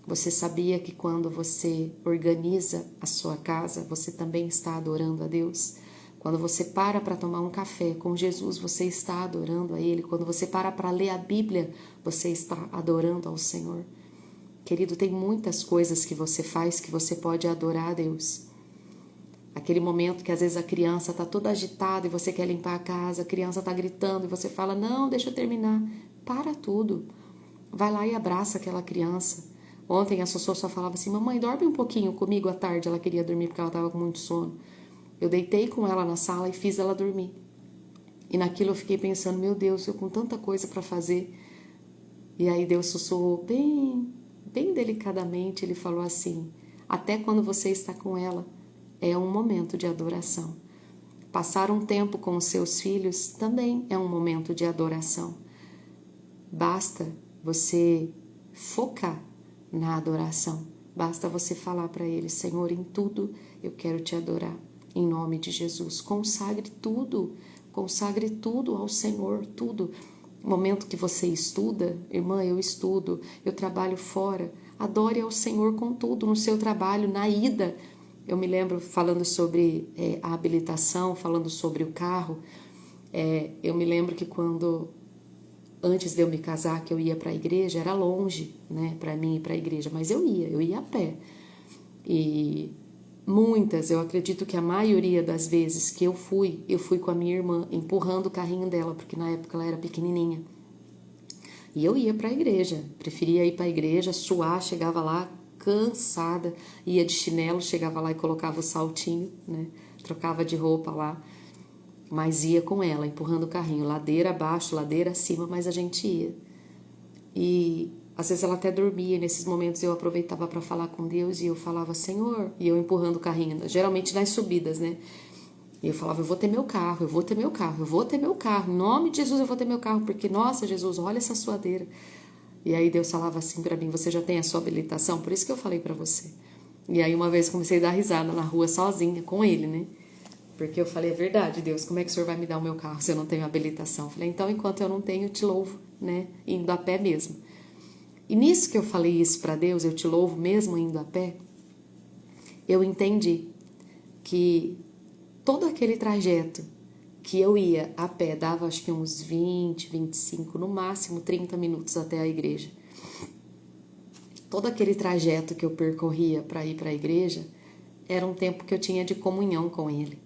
Speaker 1: Você sabia que quando você organiza a sua casa, você também está adorando a Deus? Quando você para tomar um café com Jesus, você está adorando a Ele. Quando você para ler a Bíblia, você está adorando ao Senhor. Querido, tem muitas coisas que você faz que você pode adorar a Deus. Aquele momento que às vezes a criança está toda agitada e você quer limpar a casa, a criança está gritando e você fala, não, deixa eu terminar. Para tudo. Vai lá e abraça aquela criança. Ontem a Sossô só falava assim, mamãe, dorme um pouquinho comigo à tarde. Ela queria dormir porque ela estava com muito sono. Eu deitei com ela na sala e fiz ela dormir. E naquilo eu fiquei pensando, meu Deus, eu com tanta coisa para fazer. E aí Deus sussurrou bem delicadamente, ele falou assim, até quando você está com ela, é um momento de adoração. Passar um tempo com os seus filhos também é um momento de adoração. Basta você focar na adoração. Basta você falar para ele, Senhor, em tudo eu quero te adorar. Em nome de Jesus, consagre tudo ao Senhor, tudo. No momento que você estuda, irmã, eu estudo, eu trabalho fora, adore ao Senhor com tudo, no seu trabalho, na ida. Eu me lembro falando sobre a habilitação, falando sobre o carro, eu me lembro que antes de eu me casar, que eu ia para a igreja, era longe, né, para mim ir para a igreja, mas eu ia a pé. E eu acredito que a maioria das vezes que eu fui com a minha irmã, empurrando o carrinho dela, porque na época ela era pequenininha. E eu ia para a igreja, preferia ir para a igreja, suar, chegava lá cansada, ia de chinelo, chegava lá e colocava o saltinho, né, trocava de roupa lá, mas ia com ela, empurrando o carrinho, ladeira abaixo, ladeira acima, mas a gente ia. E às vezes ela até dormia, e nesses momentos eu aproveitava para falar com Deus e eu falava, Senhor, e eu empurrando o carrinho, geralmente nas subidas, né? E eu falava, eu vou ter meu carro, eu vou ter meu carro, eu vou ter meu carro, em nome de Jesus eu vou ter meu carro, porque, nossa, Jesus, olha essa suadeira. E aí Deus falava assim para mim, você já tem a sua habilitação? Por isso que eu falei para você. E aí uma vez comecei a dar risada na rua sozinha com ele, né? Porque eu falei, é verdade, Deus, como é que o Senhor vai me dar o meu carro se eu não tenho habilitação? Eu falei, então enquanto eu não tenho, eu te louvo, né? Indo a pé mesmo. E nisso que eu falei isso para Deus, eu te louvo mesmo indo a pé, eu entendi que todo aquele trajeto que eu ia a pé, dava acho que uns 20, 25, no máximo 30 minutos até a igreja. Todo aquele trajeto que eu percorria para ir para a igreja era um tempo que eu tinha de comunhão com Ele.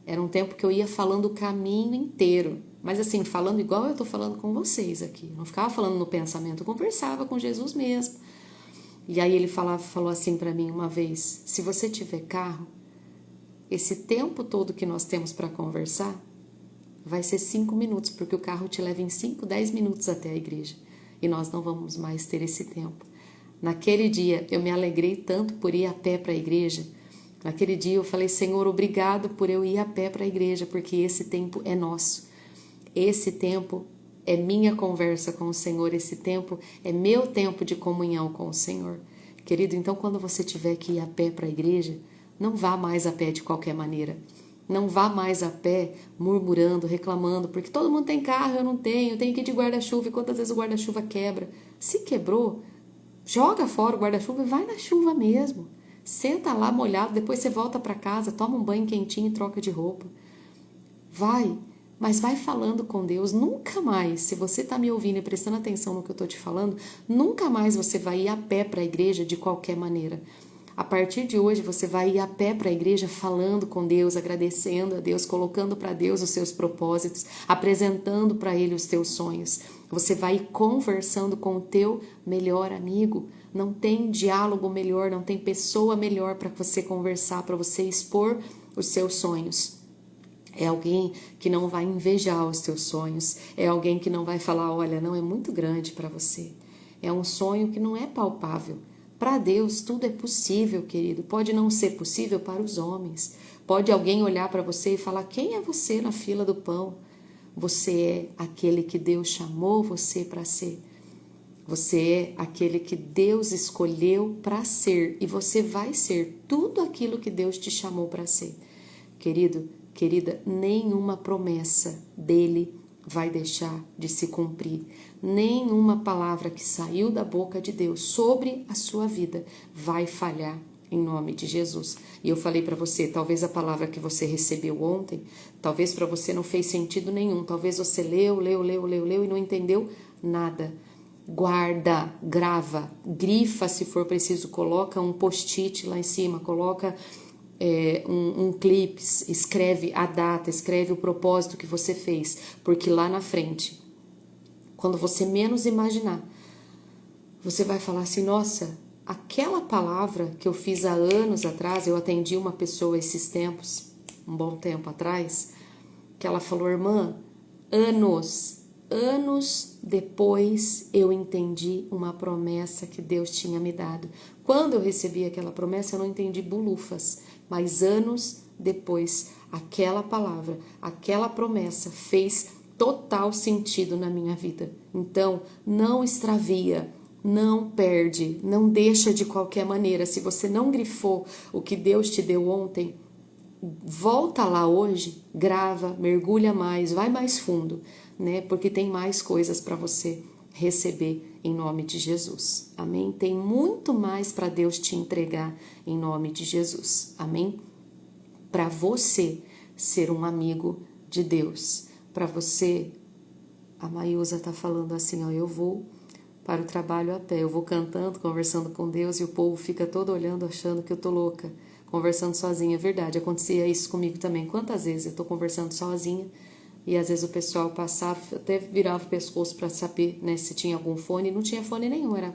Speaker 1: Era um tempo que eu ia falando o caminho inteiro. Mas assim, falando igual eu estou falando com vocês aqui. Não ficava falando no pensamento, eu conversava com Jesus mesmo. E aí ele falou assim para mim uma vez, se você tiver carro, esse tempo todo que nós temos para conversar, vai ser 5 minutos, porque o carro te leva em 5, 10 minutos até a igreja. E nós não vamos mais ter esse tempo. Naquele dia eu me alegrei tanto por ir a pé para a igreja. Naquele dia eu falei, Senhor, obrigado por eu ir a pé para a igreja, porque esse tempo é nosso. Esse tempo é minha conversa com o Senhor, esse tempo é meu tempo de comunhão com o Senhor. Querido, então quando você tiver que ir a pé para a igreja, Não vá mais a pé de qualquer maneira. Não vá mais a pé murmurando, reclamando, porque todo mundo tem carro, eu tenho que ir de guarda-chuva, e quantas vezes o guarda-chuva quebra? Se quebrou, joga fora o guarda-chuva e vai na chuva mesmo. Senta lá molhado, depois você volta para casa, toma um banho quentinho e troca de roupa. Vai, mas vai falando com Deus. Nunca mais, se você está me ouvindo e prestando atenção no que eu estou te falando, nunca mais você vai ir a pé para a igreja de qualquer maneira. A partir de hoje você vai ir a pé para a igreja falando com Deus, agradecendo a Deus, colocando para Deus os seus propósitos, apresentando para Ele os teus sonhos. Você vai ir conversando com o teu melhor amigo. Não tem diálogo melhor, não tem pessoa melhor para você conversar, para você expor os seus sonhos. É alguém que não vai invejar os teus sonhos, é alguém que não vai falar, olha, não, é muito grande para você. É um sonho que não é palpável. Para Deus tudo é possível, querido. Pode não ser possível para os homens. Pode alguém olhar para você e falar, quem é você na fila do pão? Você é aquele que Deus chamou você para ser. Você é aquele que Deus escolheu para ser e você vai ser tudo aquilo que Deus te chamou para ser. Querido, querida, nenhuma promessa dele vai deixar de se cumprir. Nenhuma palavra que saiu da boca de Deus sobre a sua vida vai falhar em nome de Jesus. E eu falei para você, talvez a palavra que você recebeu ontem, talvez para você não fez sentido nenhum. Talvez você leu e não entendeu nada. Guarda, grava, grifa se for preciso, coloca um post-it lá em cima, coloca um clipe, escreve a data, escreve o propósito que você fez, porque lá na frente, quando você menos imaginar, você vai falar assim, nossa, aquela palavra que eu fiz há anos atrás, eu atendi uma pessoa esses tempos, um bom tempo atrás, que ela falou, irmã, anos depois eu entendi uma promessa que Deus tinha me dado. Quando eu recebi aquela promessa, eu não entendi bulufas, mas anos depois, aquela palavra, aquela promessa fez total sentido na minha vida. Então, não extravia, não perde, não deixa de qualquer maneira. Se você não grifou o que Deus te deu ontem, volta lá hoje, grava, mergulha mais, vai mais fundo, né? Porque tem mais coisas para você receber em nome de Jesus. Amém? Tem muito mais para Deus te entregar em nome de Jesus. Amém? Para você ser um amigo de Deus, para você, a Maísa tá falando assim, ó, eu vou para o trabalho a pé, eu vou cantando, conversando com Deus e o povo fica todo olhando, achando que eu tô louca, conversando sozinha. É verdade, acontecia isso comigo também. Quantas vezes eu tô conversando sozinha e às vezes o pessoal passava, até virava o pescoço para saber, né, se tinha algum fone, não tinha fone nenhum, era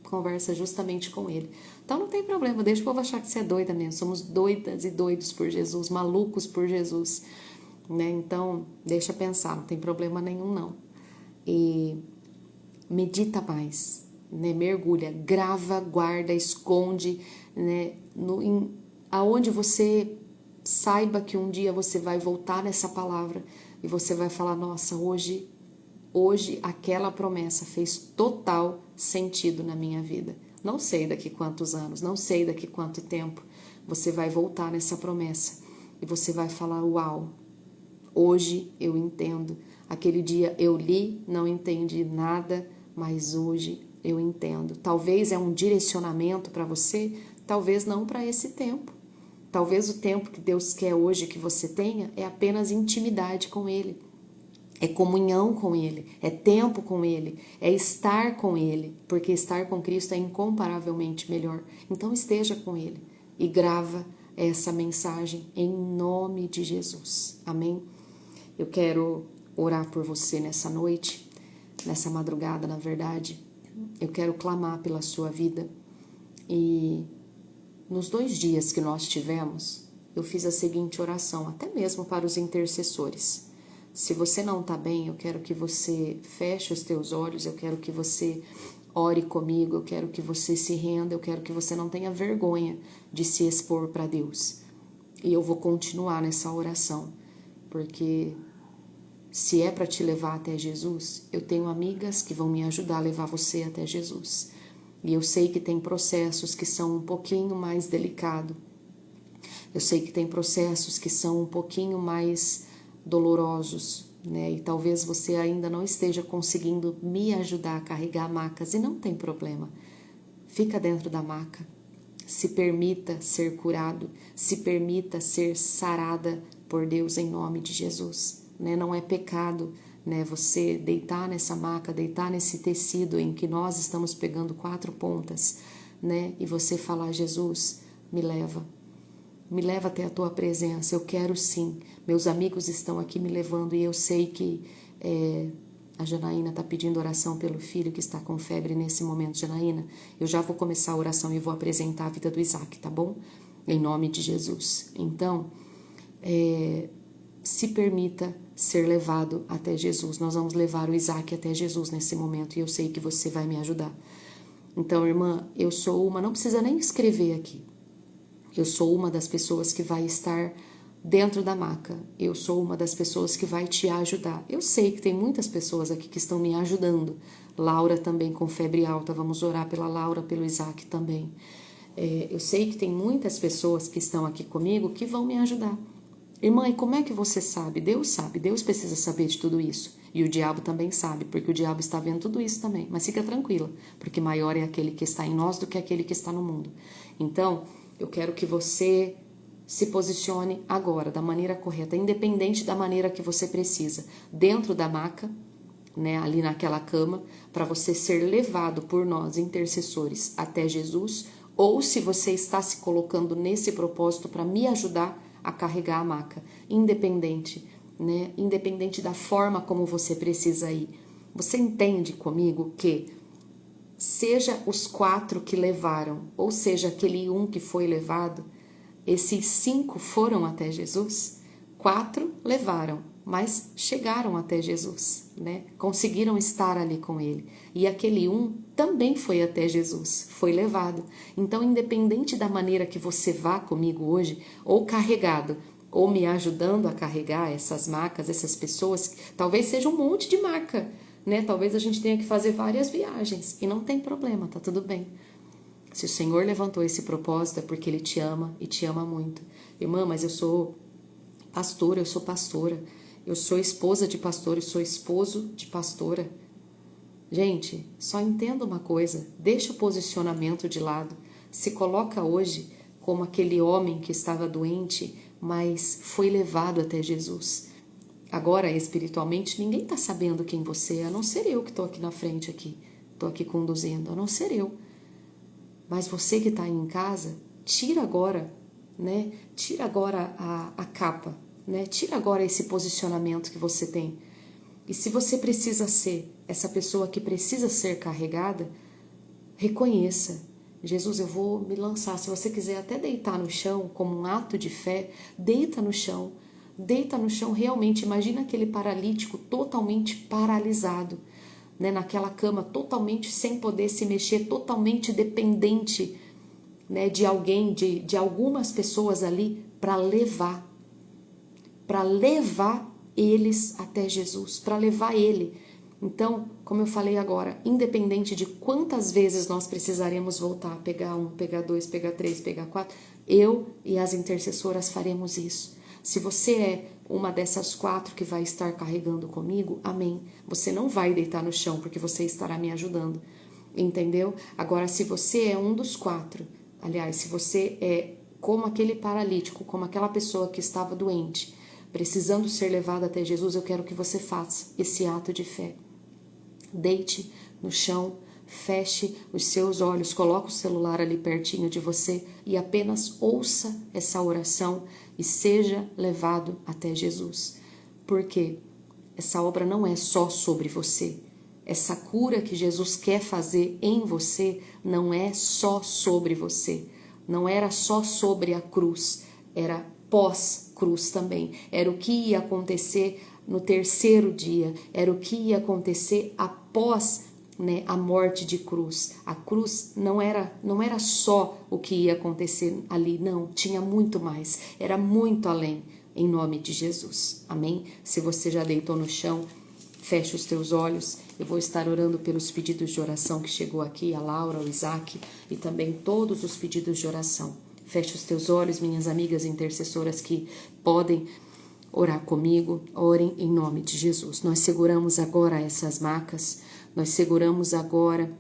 Speaker 1: conversa justamente com ele. Então não tem problema, deixa o povo achar que você é doida mesmo. Somos doidas e doidos por Jesus, malucos por Jesus, né? Então deixa pensar, não tem problema nenhum não. E medita mais, né? Mergulha, grava, guarda, esconde, né? Aonde você saiba que um dia você vai voltar nessa palavra e você vai falar, nossa, hoje aquela promessa fez total sentido na minha vida. Não sei daqui quantos anos, não sei daqui quanto tempo você vai voltar nessa promessa e você vai falar, uau, hoje eu entendo. Aquele dia eu li, não entendi nada, mas hoje eu entendo. Talvez é um direcionamento para você, talvez não para esse tempo. Talvez o tempo que Deus quer hoje que você tenha é apenas intimidade com Ele. É comunhão com Ele, é tempo com Ele, é estar com Ele, porque estar com Cristo é incomparavelmente melhor. Então esteja com Ele e grava essa mensagem em nome de Jesus. Amém? Eu quero orar por você nessa noite, nessa madrugada, na verdade. Eu quero clamar pela sua vida. E nos 2 dias que nós tivemos, eu fiz a seguinte oração, até mesmo para os intercessores. Se você não está bem, eu quero que você feche os teus olhos, eu quero que você ore comigo, eu quero que você se renda, eu quero que você não tenha vergonha de se expor para Deus. E eu vou continuar nessa oração, porque se é para te levar até Jesus, eu tenho amigas que vão me ajudar a levar você até Jesus. E eu sei que tem processos que são um pouquinho mais delicados, Eu sei que tem processos que são um pouquinho mais dolorosos, né? E talvez você ainda não esteja conseguindo me ajudar a carregar macas, e não tem problema. Fica dentro da maca. Se permita ser curado, se permita ser sarada por Deus em nome de Jesus, né? Não é pecado, né? Você deitar nessa maca, deitar nesse tecido em que nós estamos pegando 4 pontas, né? E você falar: Jesus, me leva até a tua presença, eu quero sim. Meus amigos estão aqui me levando e eu sei que a Janaína está pedindo oração pelo filho que está com febre nesse momento. Janaína, eu já vou começar a oração e vou apresentar a vida do Isaac, tá bom? Em nome de Jesus. Então, se permita ser levado até Jesus. Nós vamos levar o Isaac até Jesus nesse momento e eu sei que você vai me ajudar. Então, irmã, eu sou uma, não precisa nem escrever aqui. Eu sou uma das pessoas que vai estar dentro da maca. Eu sou uma das pessoas que vai te ajudar. Eu sei que tem muitas pessoas aqui que estão me ajudando. Laura também com febre alta. Vamos orar pela Laura, pelo Isaac também. Eu sei que tem muitas pessoas que estão aqui comigo que vão me ajudar. Irmã, e como é que você sabe? Deus sabe. Deus precisa saber de tudo isso. E o diabo também sabe, porque o diabo está vendo tudo isso também. Mas fica tranquila, porque maior é aquele que está em nós do que aquele que está no mundo. Então, eu quero que você se posicione agora da maneira correta, independente da maneira que você precisa, dentro da maca, né, ali naquela cama, para você ser levado por nós, intercessores, até Jesus, ou se você está se colocando nesse propósito para me ajudar a carregar a maca, independente, né, independente da forma como você precisa ir. Você entende comigo que seja os 4 que levaram, ou seja, aquele 1 que foi levado, esses 5 foram até Jesus, 4 levaram, mas chegaram até Jesus, né? Conseguiram estar ali com ele. E aquele 1 também foi até Jesus, foi levado. Então, independente da maneira que você vá comigo hoje, ou carregado, ou me ajudando a carregar essas macas, essas pessoas, talvez seja um monte de maca, né? Talvez a gente tenha que fazer várias viagens, e não tem problema, tá tudo bem. Se o Senhor levantou esse propósito é porque Ele te ama e te ama muito. Irmã, mas eu sou pastora, eu sou pastora. Eu sou esposa de pastor, eu sou esposo de pastora. Gente, só entenda uma coisa. Deixa o posicionamento de lado. Se coloca hoje como aquele homem que estava doente, mas foi levado até Jesus. Agora, espiritualmente, ninguém está sabendo quem você é, a não ser eu que estou aqui na frente, estou aqui conduzindo, a não ser eu. Mas você que está aí em casa, tira agora, né? Tira agora a capa, né? Tira agora esse posicionamento que você tem. E se você precisa ser essa pessoa que precisa ser carregada, reconheça. Jesus, eu vou me lançar. Se você quiser até deitar no chão como um ato de fé, deita no chão. Deita no chão realmente. Imagina aquele paralítico totalmente paralisado, né, naquela cama, totalmente sem poder se mexer, totalmente dependente, né, de alguém, de algumas pessoas ali para levar eles até Jesus, para levar ele. Então, como eu falei agora, independente de quantas vezes nós precisaremos voltar, pegar 1, pegar 2, pegar 3, pegar 4, eu e as intercessoras faremos isso. Se você é uma dessas 4 que vai estar carregando comigo, amém. Você não vai deitar no chão porque você estará me ajudando, entendeu? Agora, se você é um dos 4, aliás, se você é como aquele paralítico, como aquela pessoa que estava doente, precisando ser levada até Jesus, eu quero que você faça esse ato de fé. Deite no chão, feche os seus olhos, coloque o celular ali pertinho de você e apenas ouça essa oração e seja levado até Jesus. Porque essa obra não é só sobre você. Essa cura que Jesus quer fazer em você não é só sobre você. Não era só sobre a cruz, era pós-cruz também. Era o que ia acontecer no 3º dia, era o que ia acontecer após, né, a morte de cruz. A cruz não era só o que ia acontecer ali, não, tinha muito mais, era muito além, em nome de Jesus, amém? Se você já deitou no chão, feche os teus olhos, eu vou estar orando pelos pedidos de oração que chegou aqui, a Laura, o Isaac e também todos os pedidos de oração. Feche os teus olhos, minhas amigas intercessoras que podem orar comigo, orem em nome de Jesus. Nós seguramos agora essas macas, nós seguramos agora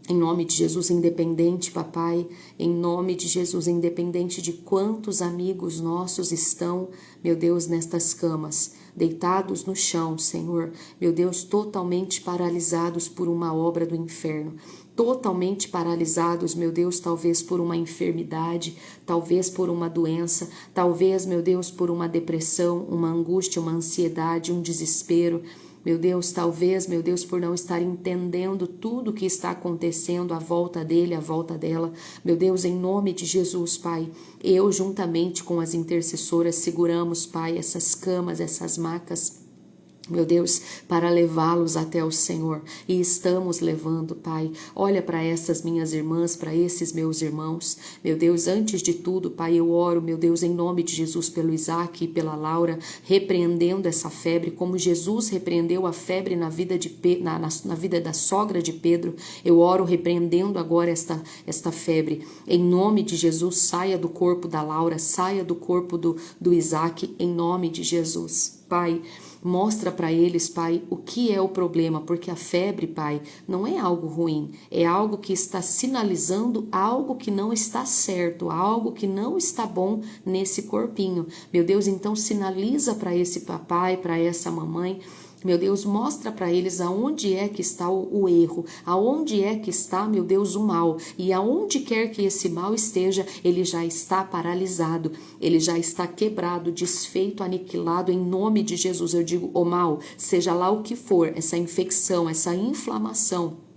Speaker 1: em nome de Jesus, independente, papai, em nome de Jesus, independente de quantos amigos nossos estão, meu Deus, nestas camas, deitados no chão, Senhor, meu Deus, totalmente paralisados por uma obra do inferno, totalmente paralisados, meu Deus, talvez por uma enfermidade, talvez por uma doença, talvez, meu Deus, por uma depressão, uma angústia, uma ansiedade, um desespero. Meu Deus, talvez, meu Deus, por não estar entendendo tudo o que está acontecendo à volta dele, à volta dela. Meu Deus, em nome de Jesus, Pai, eu juntamente com as intercessoras seguramos, Pai, essas camas, essas macas, meu Deus, para levá-los até o Senhor. E estamos levando, Pai. Olha para essas minhas irmãs, para esses meus irmãos. Meu Deus, antes de tudo, Pai, eu oro, meu Deus, em nome de Jesus, pelo Isaac e pela Laura, repreendendo essa febre, como Jesus repreendeu a febre na vida, na vida da sogra de Pedro. Eu oro repreendendo agora esta febre. Em nome de Jesus, saia do corpo da Laura, saia do corpo do Isaac, em nome de Jesus. Pai, mostra para eles, Pai, o que é o problema, porque a febre, Pai, não é algo ruim, é algo que está sinalizando algo que não está certo, algo que não está bom nesse corpinho. Meu Deus, então sinaliza para esse papai, para essa mamãe, meu Deus, mostra para eles aonde é que está o erro, aonde é que está, meu Deus, o mal. E aonde quer que esse mal esteja, ele já está paralisado, ele já está quebrado, desfeito, aniquilado em nome de Jesus. Eu digo, o mal, seja lá o que for, essa infecção, essa inflamação,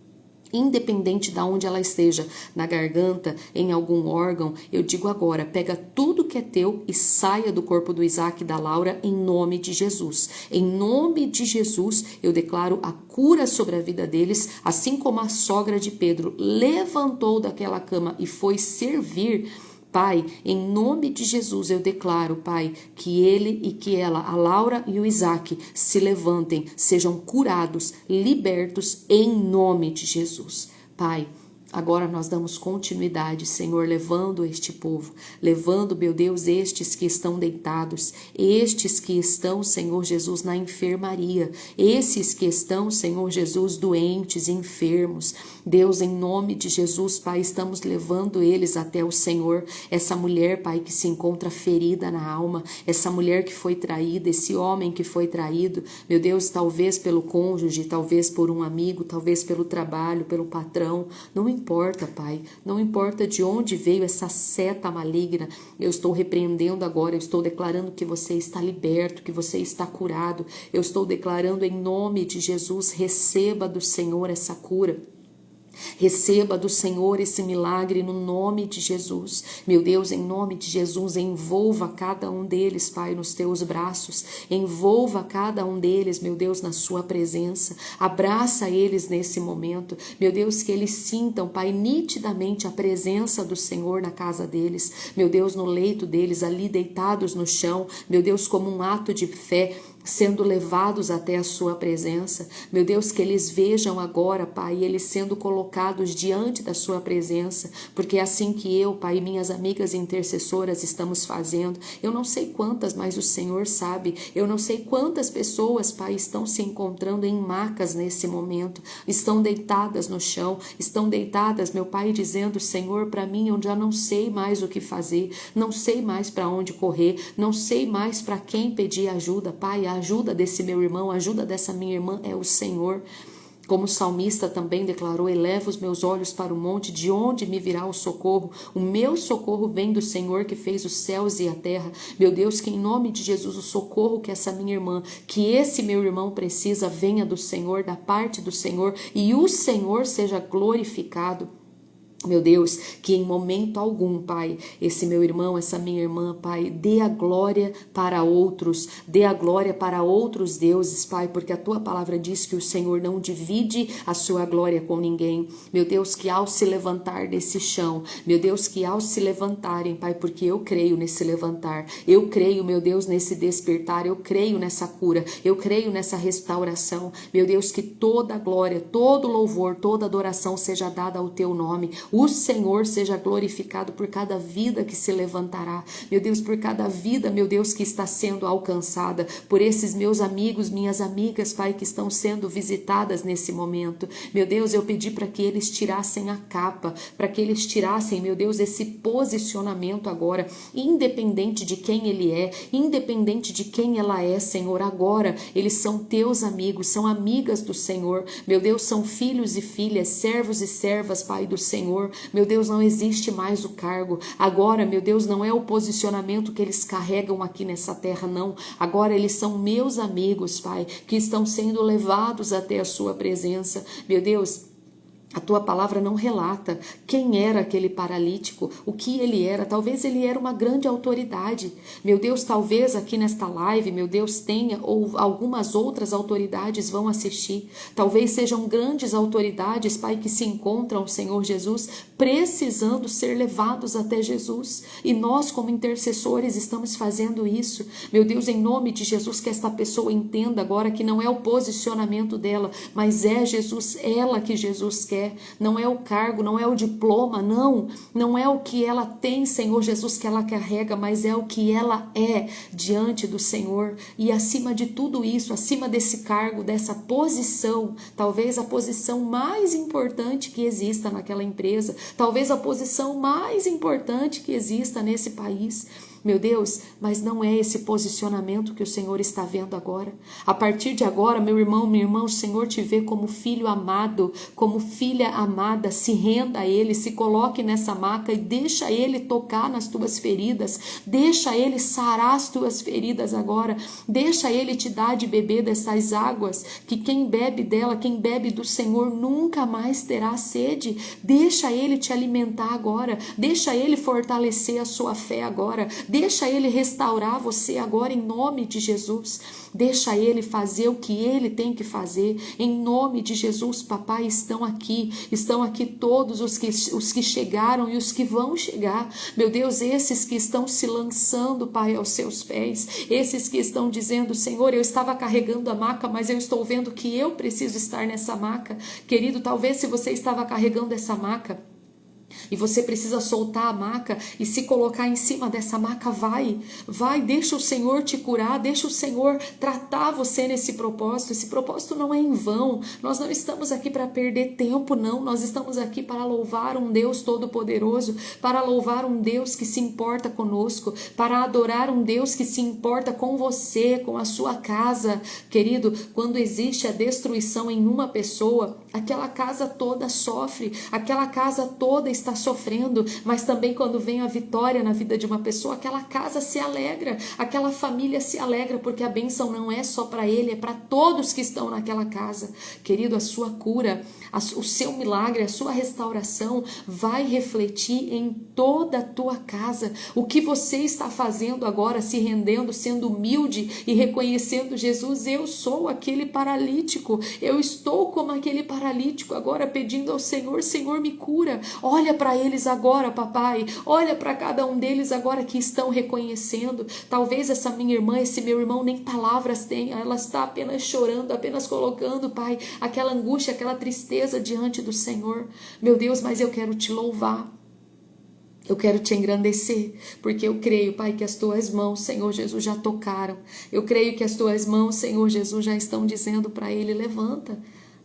Speaker 1: independente de onde ela esteja, na garganta, em algum órgão, eu digo agora, pega tudo que é teu e saia do corpo do Isaac e da Laura em nome de Jesus. Em nome de Jesus, eu declaro a cura sobre a vida deles, assim como a sogra de Pedro levantou daquela cama e foi servir. Pai, em nome de Jesus eu declaro, Pai, que ele e que ela, a Laura e o Isaac, se levantem, sejam curados, libertos em nome de Jesus. Pai, agora nós damos continuidade, Senhor, levando este povo, levando, meu Deus, estes que estão deitados, estes que estão, Senhor Jesus, na enfermaria, esses que estão, Senhor Jesus, doentes, enfermos. Deus, em nome de Jesus, Pai, estamos levando eles até o Senhor. Essa mulher, Pai, que se encontra ferida na alma, essa mulher que foi traída, esse homem que foi traído, meu Deus, talvez pelo cônjuge, talvez por um amigo, talvez pelo trabalho, pelo patrão, não importa, Pai, não importa de onde veio essa seta maligna, eu estou repreendendo agora, eu estou declarando que você está liberto, que você está curado, eu estou declarando em nome de Jesus, receba do Senhor essa cura. Receba do Senhor esse milagre no nome de Jesus. Meu Deus, em nome de Jesus, envolva cada um deles, Pai, nos teus braços. Envolva cada um deles, meu Deus, na sua presença. Abraça eles nesse momento. Meu Deus, que eles sintam, Pai, nitidamente a presença do Senhor na casa deles. Meu Deus, no leito deles, ali deitados no chão. Meu Deus, como um ato de fé, sendo levados até a sua presença. Meu Deus, que eles vejam agora, Pai, eles sendo colocados diante da sua presença, porque é assim que eu, Pai, e minhas amigas intercessoras estamos fazendo. Eu não sei quantas, mas o Senhor sabe. Eu não sei quantas pessoas, Pai, estão se encontrando em macas nesse momento, estão deitadas no chão, estão deitadas, meu Pai, dizendo, Senhor, para mim eu já não sei mais o que fazer, não sei mais para onde correr, não sei mais para quem pedir ajuda, Pai. A ajuda desse meu irmão, a ajuda dessa minha irmã é o Senhor. Como o salmista também declarou, eleva os meus olhos para o monte, de onde me virá o socorro? O meu socorro vem do Senhor que fez os céus e a terra. Meu Deus, que em nome de Jesus o socorro que essa minha irmã, que esse meu irmão precisa, venha do Senhor, da parte do Senhor, e o Senhor seja glorificado. Meu Deus, que em momento algum, Pai, esse meu irmão, essa minha irmã, Pai, dê a glória para outros, dê a glória para outros deuses, Pai, porque a Tua palavra diz que o Senhor não divide a sua glória com ninguém. Meu Deus, que ao se levantar desse chão, meu Deus, que ao se levantarem, Pai, porque eu creio nesse levantar, eu creio, meu Deus, nesse despertar, eu creio nessa cura, eu creio nessa restauração, meu Deus, que toda a glória, todo louvor, toda adoração seja dada ao Teu nome. O Senhor seja glorificado por cada vida que se levantará, meu Deus, por cada vida, meu Deus, que está sendo alcançada, por esses meus amigos, minhas amigas, Pai, que estão sendo visitadas nesse momento. Meu Deus, eu pedi para que eles tirassem a capa, para que eles tirassem, meu Deus, esse posicionamento agora, independente de quem ele é, independente de quem ela é, Senhor, agora eles são teus amigos, são amigas do Senhor, meu Deus, são filhos e filhas, servos e servas, Pai, do Senhor. Meu Deus, não existe mais o cargo, agora, meu Deus, não é o posicionamento que eles carregam aqui nessa terra, não, agora eles são meus amigos, Pai, que estão sendo levados até a sua presença, meu Deus. A tua palavra não relata quem era aquele paralítico, o que ele era. Talvez ele era uma grande autoridade. Meu Deus, talvez aqui nesta live, meu Deus, tenha ou algumas outras autoridades vão assistir. Talvez sejam grandes autoridades, Pai, que se encontram, Senhor Jesus, precisando ser levados até Jesus. E nós, como intercessores, estamos fazendo isso. Meu Deus, em nome de Jesus, que esta pessoa entenda agora que não é o posicionamento dela, mas é Jesus, ela que Jesus quer. Não é o cargo, não é o diploma, não é o que ela tem, Senhor Jesus, que ela carrega, mas é o que ela é diante do Senhor. E acima de tudo isso, acima desse cargo, dessa posição, talvez a posição mais importante que exista naquela empresa, talvez a posição mais importante que exista nesse país, meu Deus, mas não é esse posicionamento que o Senhor está vendo agora. A partir de agora, meu irmão, minha irmã, o Senhor te vê como filho amado, como filha amada. Se renda a Ele, se coloque nessa maca e deixa Ele tocar nas tuas feridas, deixa Ele sarar as tuas feridas agora, deixa Ele te dar de beber dessas águas, que quem bebe dela, quem bebe do Senhor nunca mais terá sede. Deixa Ele te alimentar agora, deixa Ele fortalecer a sua fé agora, deixa Ele restaurar você agora em nome de Jesus. Deixa Ele fazer o que Ele tem que fazer. Em nome de Jesus, papai, estão aqui todos os que chegaram e os que vão chegar. Meu Deus, esses que estão se lançando, Pai, aos seus pés. Esses que estão dizendo, Senhor, eu estava carregando a maca, mas eu estou vendo que eu preciso estar nessa maca. Querido, talvez se você estava carregando essa maca, e você precisa soltar a maca e se colocar em cima dessa maca, vai, deixa o Senhor te curar, deixa o Senhor tratar você nesse propósito. Esse propósito não é em vão, nós não estamos aqui para perder tempo, não, nós estamos aqui para louvar um Deus todo-poderoso, para louvar um Deus que se importa conosco, para adorar um Deus que se importa com você, com a sua casa. Querido, quando existe a destruição em uma pessoa, aquela casa toda sofre, aquela casa toda está sofrendo, mas também quando vem a vitória na vida de uma pessoa, aquela casa se alegra, aquela família se alegra, porque a bênção não é só para ele, é para todos que estão naquela casa. Querido, a sua cura, o seu milagre, a sua restauração vai refletir em toda a tua casa. O que você está fazendo agora, se rendendo, sendo humilde e reconhecendo Jesus, eu sou aquele paralítico, eu estou como aquele paralítico agora pedindo ao Senhor, Senhor, me cura. Olha para eles agora, papai, olha para cada um deles agora que estão reconhecendo. Talvez essa minha irmã, esse meu irmão nem palavras tenha, ela está apenas chorando, apenas colocando, Pai, aquela angústia, aquela tristeza diante do Senhor. Meu Deus, mas eu quero te louvar, eu quero te engrandecer, porque eu creio, Pai, que as tuas mãos, Senhor Jesus, já tocaram. Eu creio que as tuas mãos, Senhor Jesus, já estão dizendo para ele, levanta,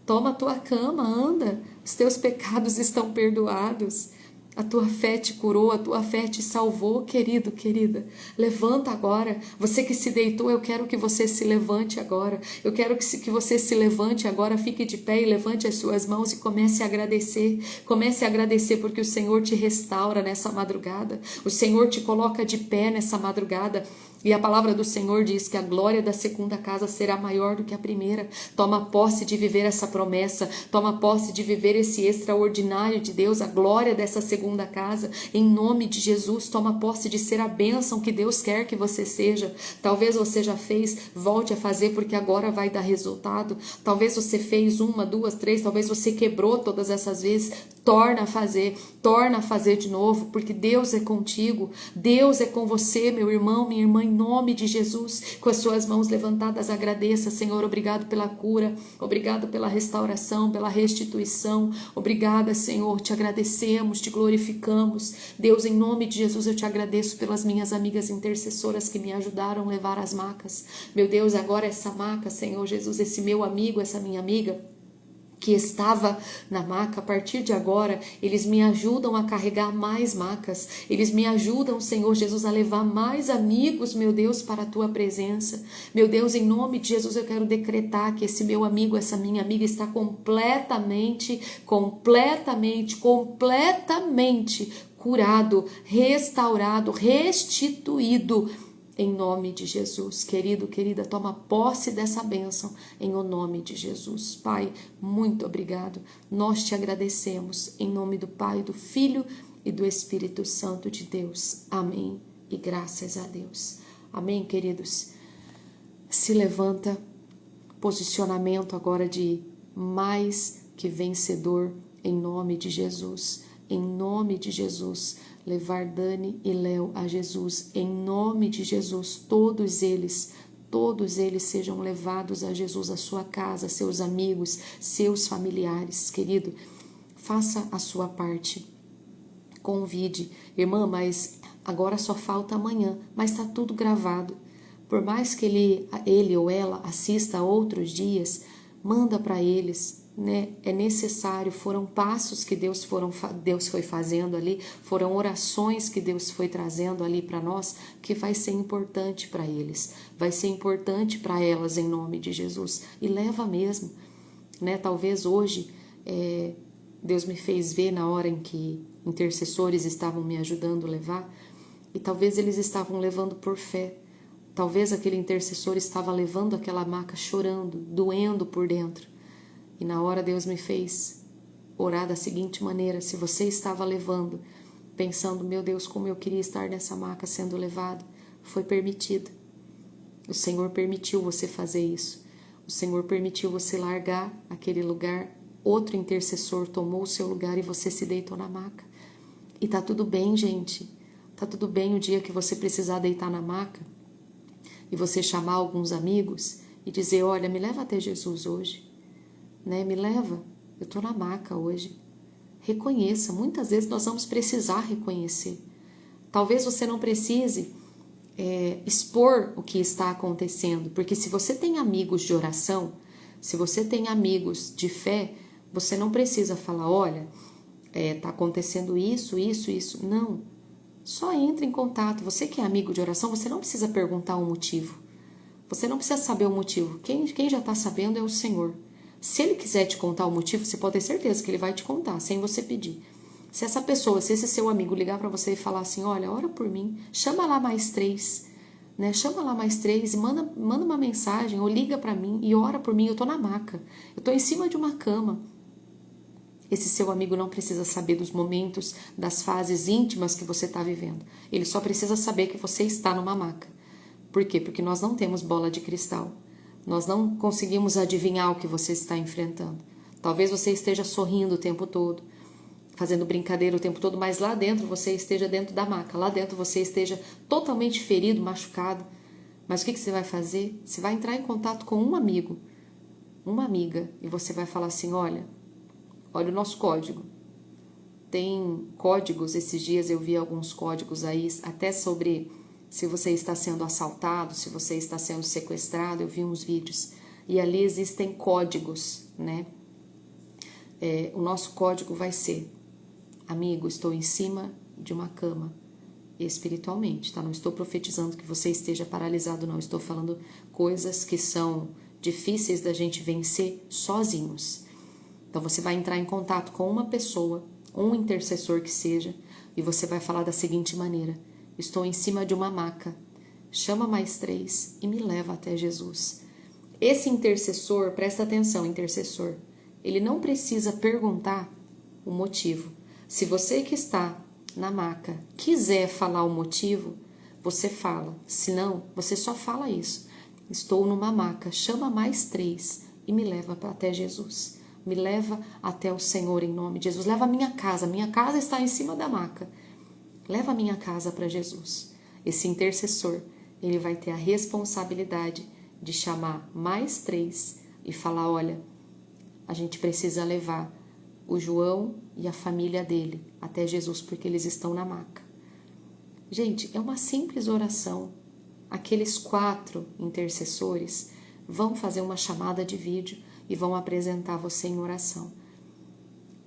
Speaker 1: toma a tua cama, anda, os teus pecados estão perdoados. A tua fé te curou, a tua fé te salvou, querido, querida. Levanta agora. Você que se deitou, eu quero que você se levante agora. Eu quero que você se levante agora, fique de pé e levante as suas mãos e comece a agradecer. Comece a agradecer porque o Senhor te restaura nessa madrugada. O Senhor te coloca de pé nessa madrugada. E a palavra do Senhor diz que a glória da segunda casa será maior do que a primeira. Toma posse de viver essa promessa. Toma posse de viver esse extraordinário de Deus, a glória dessa segunda casa. Em nome de Jesus, toma posse de ser a bênção que Deus quer que você seja. Talvez você já fez, volte a fazer porque agora vai dar resultado. Talvez você fez 1, 2, 3, talvez você quebrou todas essas vezes. torna a fazer de novo, porque Deus é contigo, Deus é com você, meu irmão, minha irmã, em nome de Jesus. Com as suas mãos levantadas, agradeça, Senhor, obrigado pela cura, obrigado pela restauração, pela restituição, obrigada, Senhor, te agradecemos, te glorificamos. Deus, em nome de Jesus, eu te agradeço pelas minhas amigas intercessoras que me ajudaram a levar as macas. Meu Deus, agora essa maca, Senhor Jesus, esse meu amigo, essa minha amiga que estava na maca, a partir de agora, eles me ajudam a carregar mais macas, eles me ajudam, Senhor Jesus, a levar mais amigos, meu Deus, para a tua presença. Meu Deus, em nome de Jesus, eu quero decretar que esse meu amigo, essa minha amiga está completamente curado, restaurado, restituído, em nome de Jesus. Querido, querida, toma posse dessa bênção em o nome de Jesus. Pai, muito obrigado. Nós te agradecemos em nome do Pai, do Filho e do Espírito Santo de Deus. Amém. E graças a Deus. Amém, queridos. Se levanta, posicionamento agora de mais que vencedor em nome de Jesus. Em nome de Jesus. Levar Dani e Léo a Jesus, em nome de Jesus, todos eles sejam levados a Jesus, a sua casa, seus amigos, seus familiares. Querido, faça a sua parte, convide, irmã, mas agora só falta amanhã, mas está tudo gravado, por mais que ele ou ela assista a outros dias, manda para eles, né? É necessário, foram passos que Deus foi fazendo ali, foram orações que Deus foi trazendo ali para nós, que vai ser importante para eles, vai ser importante para elas em nome de Jesus, e leva mesmo, né? Talvez hoje Deus me fez ver na hora em que intercessores estavam me ajudando a levar, e talvez eles estavam levando por fé, talvez aquele intercessor estava levando aquela maca chorando, doendo por dentro. E na hora Deus me fez orar da seguinte maneira: se você estava levando, pensando, meu Deus, como eu queria estar nessa maca sendo levado, foi permitido. O Senhor permitiu você fazer isso. O Senhor permitiu você largar aquele lugar. Outro intercessor tomou o seu lugar e você se deitou na maca. E tá tudo bem, gente. Tá tudo bem o dia que você precisar deitar na maca e você chamar alguns amigos e dizer, olha, me leva até Jesus hoje. Né? Me leva, eu estou na maca hoje. Reconheça, muitas vezes nós vamos precisar reconhecer. Talvez você não precise expor o que está acontecendo, porque se você tem amigos de oração, se você tem amigos de fé, você não precisa falar, olha, está acontecendo isso. Não, só entre em contato. Você que é amigo de oração, você não precisa perguntar o motivo. Você não precisa saber o motivo. Quem já está sabendo é o Senhor. Se ele quiser te contar o motivo, você pode ter certeza que ele vai te contar, sem você pedir. Se esse seu amigo ligar para você e falar assim, olha, ora por mim, chama lá mais 3, né? Chama lá mais 3 e manda uma mensagem ou liga para mim e ora por mim, eu tô na maca, eu tô em cima de uma cama. Esse seu amigo não precisa saber dos momentos, das fases íntimas que você está vivendo. Ele só precisa saber que você está numa maca. Por quê? Porque nós não temos bola de cristal. Nós não conseguimos adivinhar o que você está enfrentando. Talvez você esteja sorrindo o tempo todo, fazendo brincadeira o tempo todo, mas lá dentro você esteja dentro da maca, lá dentro você esteja totalmente ferido, machucado. Mas o que você vai fazer? Você vai entrar em contato com um amigo, uma amiga, e você vai falar assim, olha o nosso código. Tem códigos, esses dias eu vi alguns códigos aí, até sobre se você está sendo assaltado, se você está sendo sequestrado, eu vi uns vídeos. E ali existem códigos, né? O nosso código vai ser, amigo, estou em cima de uma cama, espiritualmente, tá? Não estou profetizando que você esteja paralisado, não. Estou falando coisas que são difíceis da gente vencer sozinhos. Então você vai entrar em contato com uma pessoa, um intercessor que seja, e você vai falar da seguinte maneira, estou em cima de uma maca, chama mais 3 e me leva até Jesus. Esse intercessor, presta atenção, intercessor, ele não precisa perguntar o motivo. Se você que está na maca quiser falar o motivo, você fala. Se não, você só fala isso. Estou numa maca, chama mais 3 e me leva até Jesus. me leva até o Senhor em nome de Jesus. Leva a minha casa está em cima da maca. Leva a minha casa para Jesus. Esse intercessor, ele vai ter a responsabilidade de chamar mais 3 e falar, olha, a gente precisa levar o João e a família dele até Jesus, porque eles estão na maca. Gente, é uma simples oração. Aqueles 4 intercessores vão fazer uma chamada de vídeo e vão apresentar você em oração.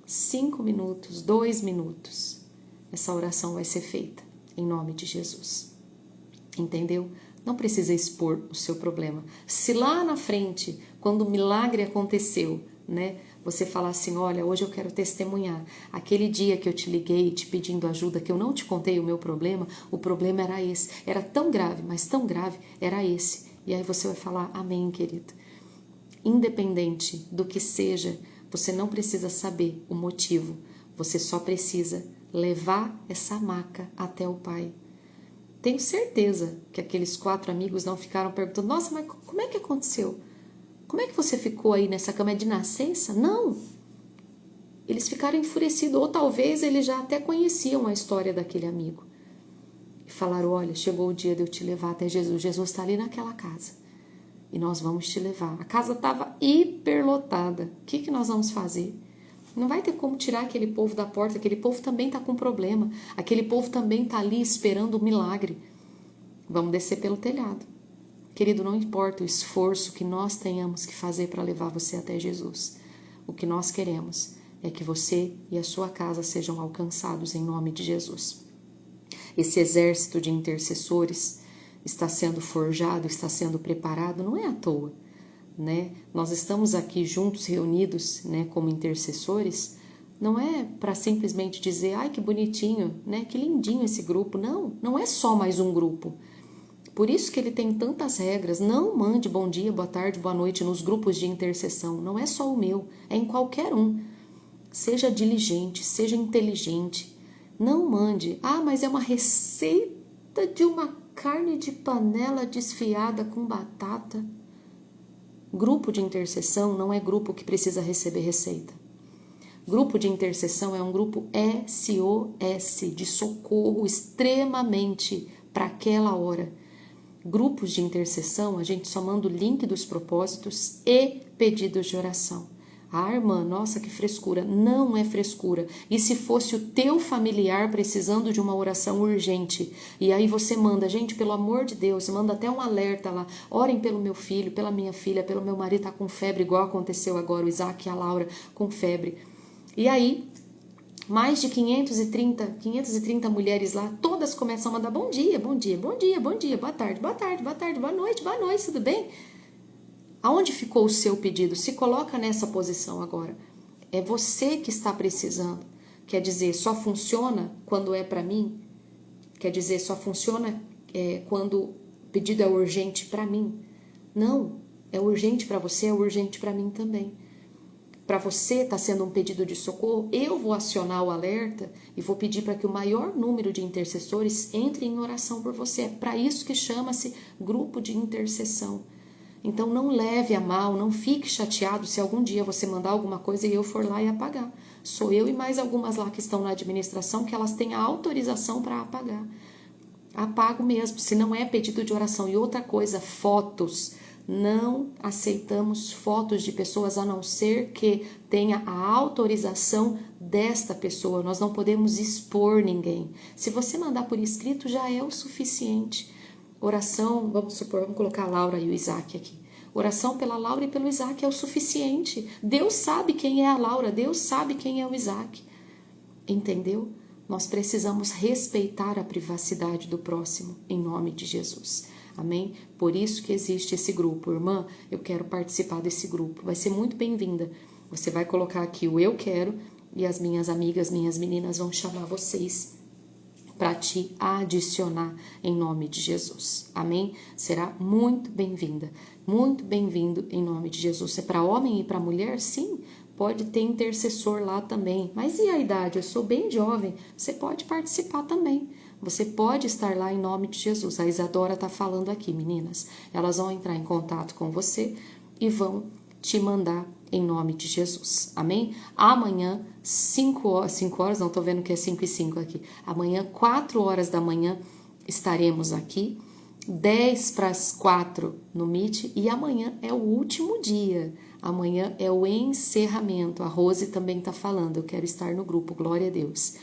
Speaker 1: 5 minutos, 2 minutos, essa oração vai ser feita em nome de Jesus. Entendeu? Não precisa expor o seu problema. Se lá na frente, quando o milagre aconteceu, né, você falar assim, olha, hoje eu quero testemunhar. Aquele dia que eu te liguei te pedindo ajuda, que eu não te contei o meu problema, o problema era esse. Era tão grave, mas tão grave, era esse. E aí você vai falar, amém, querido. Independente do que seja, você não precisa saber o motivo. Você só precisa levar essa maca até o Pai. Tenho certeza que aqueles 4 amigos não ficaram perguntando, nossa, mas como é que aconteceu? Como é que você ficou aí nessa cama? É de nascença? Não. Eles ficaram enfurecidos, ou talvez eles já até conheciam a história daquele amigo. E falaram, olha, chegou o dia de eu te levar até Jesus. Jesus está ali naquela casa. E nós vamos te levar. A casa estava hiperlotada. O que nós vamos fazer? Não vai ter como tirar aquele povo da porta. Aquele povo também está com problema. Aquele povo também está ali esperando o milagre. Vamos descer pelo telhado. Querido, não importa o esforço que nós tenhamos que fazer para levar você até Jesus. O que nós queremos é que você e a sua casa sejam alcançados em nome de Jesus. Esse exército de intercessores está sendo forjado, está sendo preparado, não é à toa, né? Nós estamos aqui juntos, reunidos, né, como intercessores, não é para simplesmente dizer, ai que bonitinho, né, que lindinho esse grupo. Não, não é só mais um grupo. Por isso que ele tem tantas regras. Não mande bom dia, boa tarde, boa noite nos grupos de intercessão. Não é só o meu, é em qualquer um. Seja diligente, seja inteligente. Não mande, mas é uma receita de uma carne de panela desfiada com batata. Grupo de intercessão não é grupo que precisa receber receita. Grupo de intercessão é um grupo SOS, de socorro extremamente para aquela hora. Grupos de intercessão, a gente só manda o link dos propósitos e pedidos de oração. Irmã, nossa, que frescura. Não é frescura. E se fosse o teu familiar precisando de uma oração urgente, e aí você manda, gente, pelo amor de Deus, manda até um alerta lá, orem pelo meu filho, pela minha filha, pelo meu marido, tá com febre, igual aconteceu agora, o Isaac e a Laura com febre. E aí, mais de 530 mulheres lá, todas começam a mandar bom dia, bom dia, bom dia, bom dia, boa tarde, boa tarde, boa tarde, boa noite, tudo bem? Aonde ficou o seu pedido? Se coloca nessa posição agora. É você que está precisando. Quer dizer, só funciona quando é para mim? Quer dizer, só funciona quando o pedido é urgente para mim? Não, é urgente para você, é urgente para mim também. Para você está sendo um pedido de socorro, eu vou acionar o alerta e vou pedir para que o maior número de intercessores entre em oração por você. É para isso que chama-se grupo de intercessão. Então não leve a mal, não fique chateado se algum dia você mandar alguma coisa e eu for lá e apagar. Sou eu e mais algumas lá que estão na administração que elas têm a autorização para apagar. Apago mesmo, se não é pedido de oração. E outra coisa, fotos. Não aceitamos fotos de pessoas a não ser que tenha a autorização desta pessoa. Nós não podemos expor ninguém. Se você mandar por escrito já é o suficiente. Oração, vamos colocar a Laura e o Isaac aqui. Oração pela Laura e pelo Isaac é o suficiente. Deus sabe quem é a Laura, Deus sabe quem é o Isaac. Entendeu? Nós precisamos respeitar a privacidade do próximo, em nome de Jesus. Amém? Por isso que existe esse grupo. Irmã, eu quero participar desse grupo. Vai ser muito bem-vinda. Você vai colocar aqui o eu quero e as minhas amigas, minhas meninas vão chamar vocês para te adicionar em nome de Jesus. Amém? Será muito bem-vinda. Muito bem-vindo em nome de Jesus. É para homem e para mulher? Sim. Pode ter intercessor lá também. Mas e a idade? Eu sou bem jovem. Você pode participar também. Você pode estar lá em nome de Jesus. A Isadora está falando aqui, meninas. Elas vão entrar em contato com você e vão te mandar em nome de Jesus, amém? Amanhã, 5 horas, não, tô vendo que é 5:05 aqui. Amanhã, 4 horas da manhã, estaremos aqui, 10 para as 4 no Meet, e amanhã é o último dia, amanhã é o encerramento. A Rose também tá falando, eu quero estar no grupo, glória a Deus.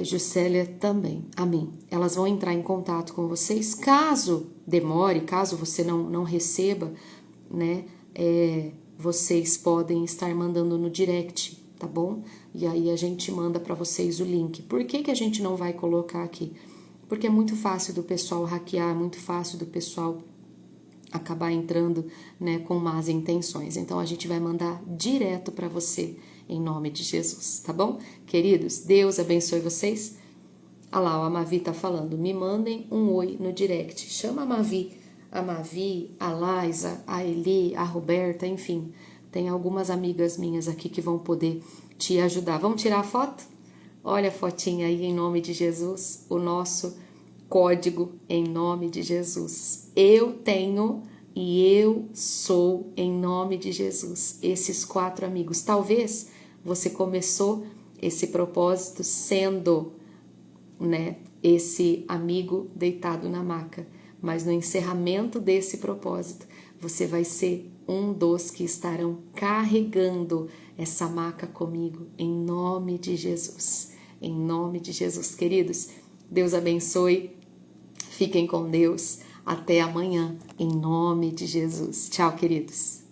Speaker 1: Juscelia também, amém. Elas vão entrar em contato com vocês, caso demore, caso você não receba, né, vocês podem estar mandando no direct, tá bom? E aí a gente manda para vocês o link. Por que a gente não vai colocar aqui? Porque é muito fácil do pessoal hackear, é muito fácil do pessoal acabar entrando, né, com más intenções. Então a gente vai mandar direto para você, em nome de Jesus, tá bom? Queridos, Deus abençoe vocês. Ah lá, a Mavi tá falando, me mandem um oi no direct. Chama a Mavi, a Laisa, a Eli, a Roberta, enfim. Tem algumas amigas minhas aqui que vão poder te ajudar. Vamos tirar a foto? Olha a fotinha aí, em nome de Jesus, o nosso código em nome de Jesus. Eu tenho e eu sou em nome de Jesus. Esses 4 amigos. Talvez você começou esse propósito sendo, né, esse amigo deitado na maca, mas no encerramento desse propósito, você vai ser um dos que estarão carregando essa maca comigo, em nome de Jesus. Em nome de Jesus, queridos, Deus abençoe, fiquem com Deus, até amanhã, em nome de Jesus. Tchau, queridos.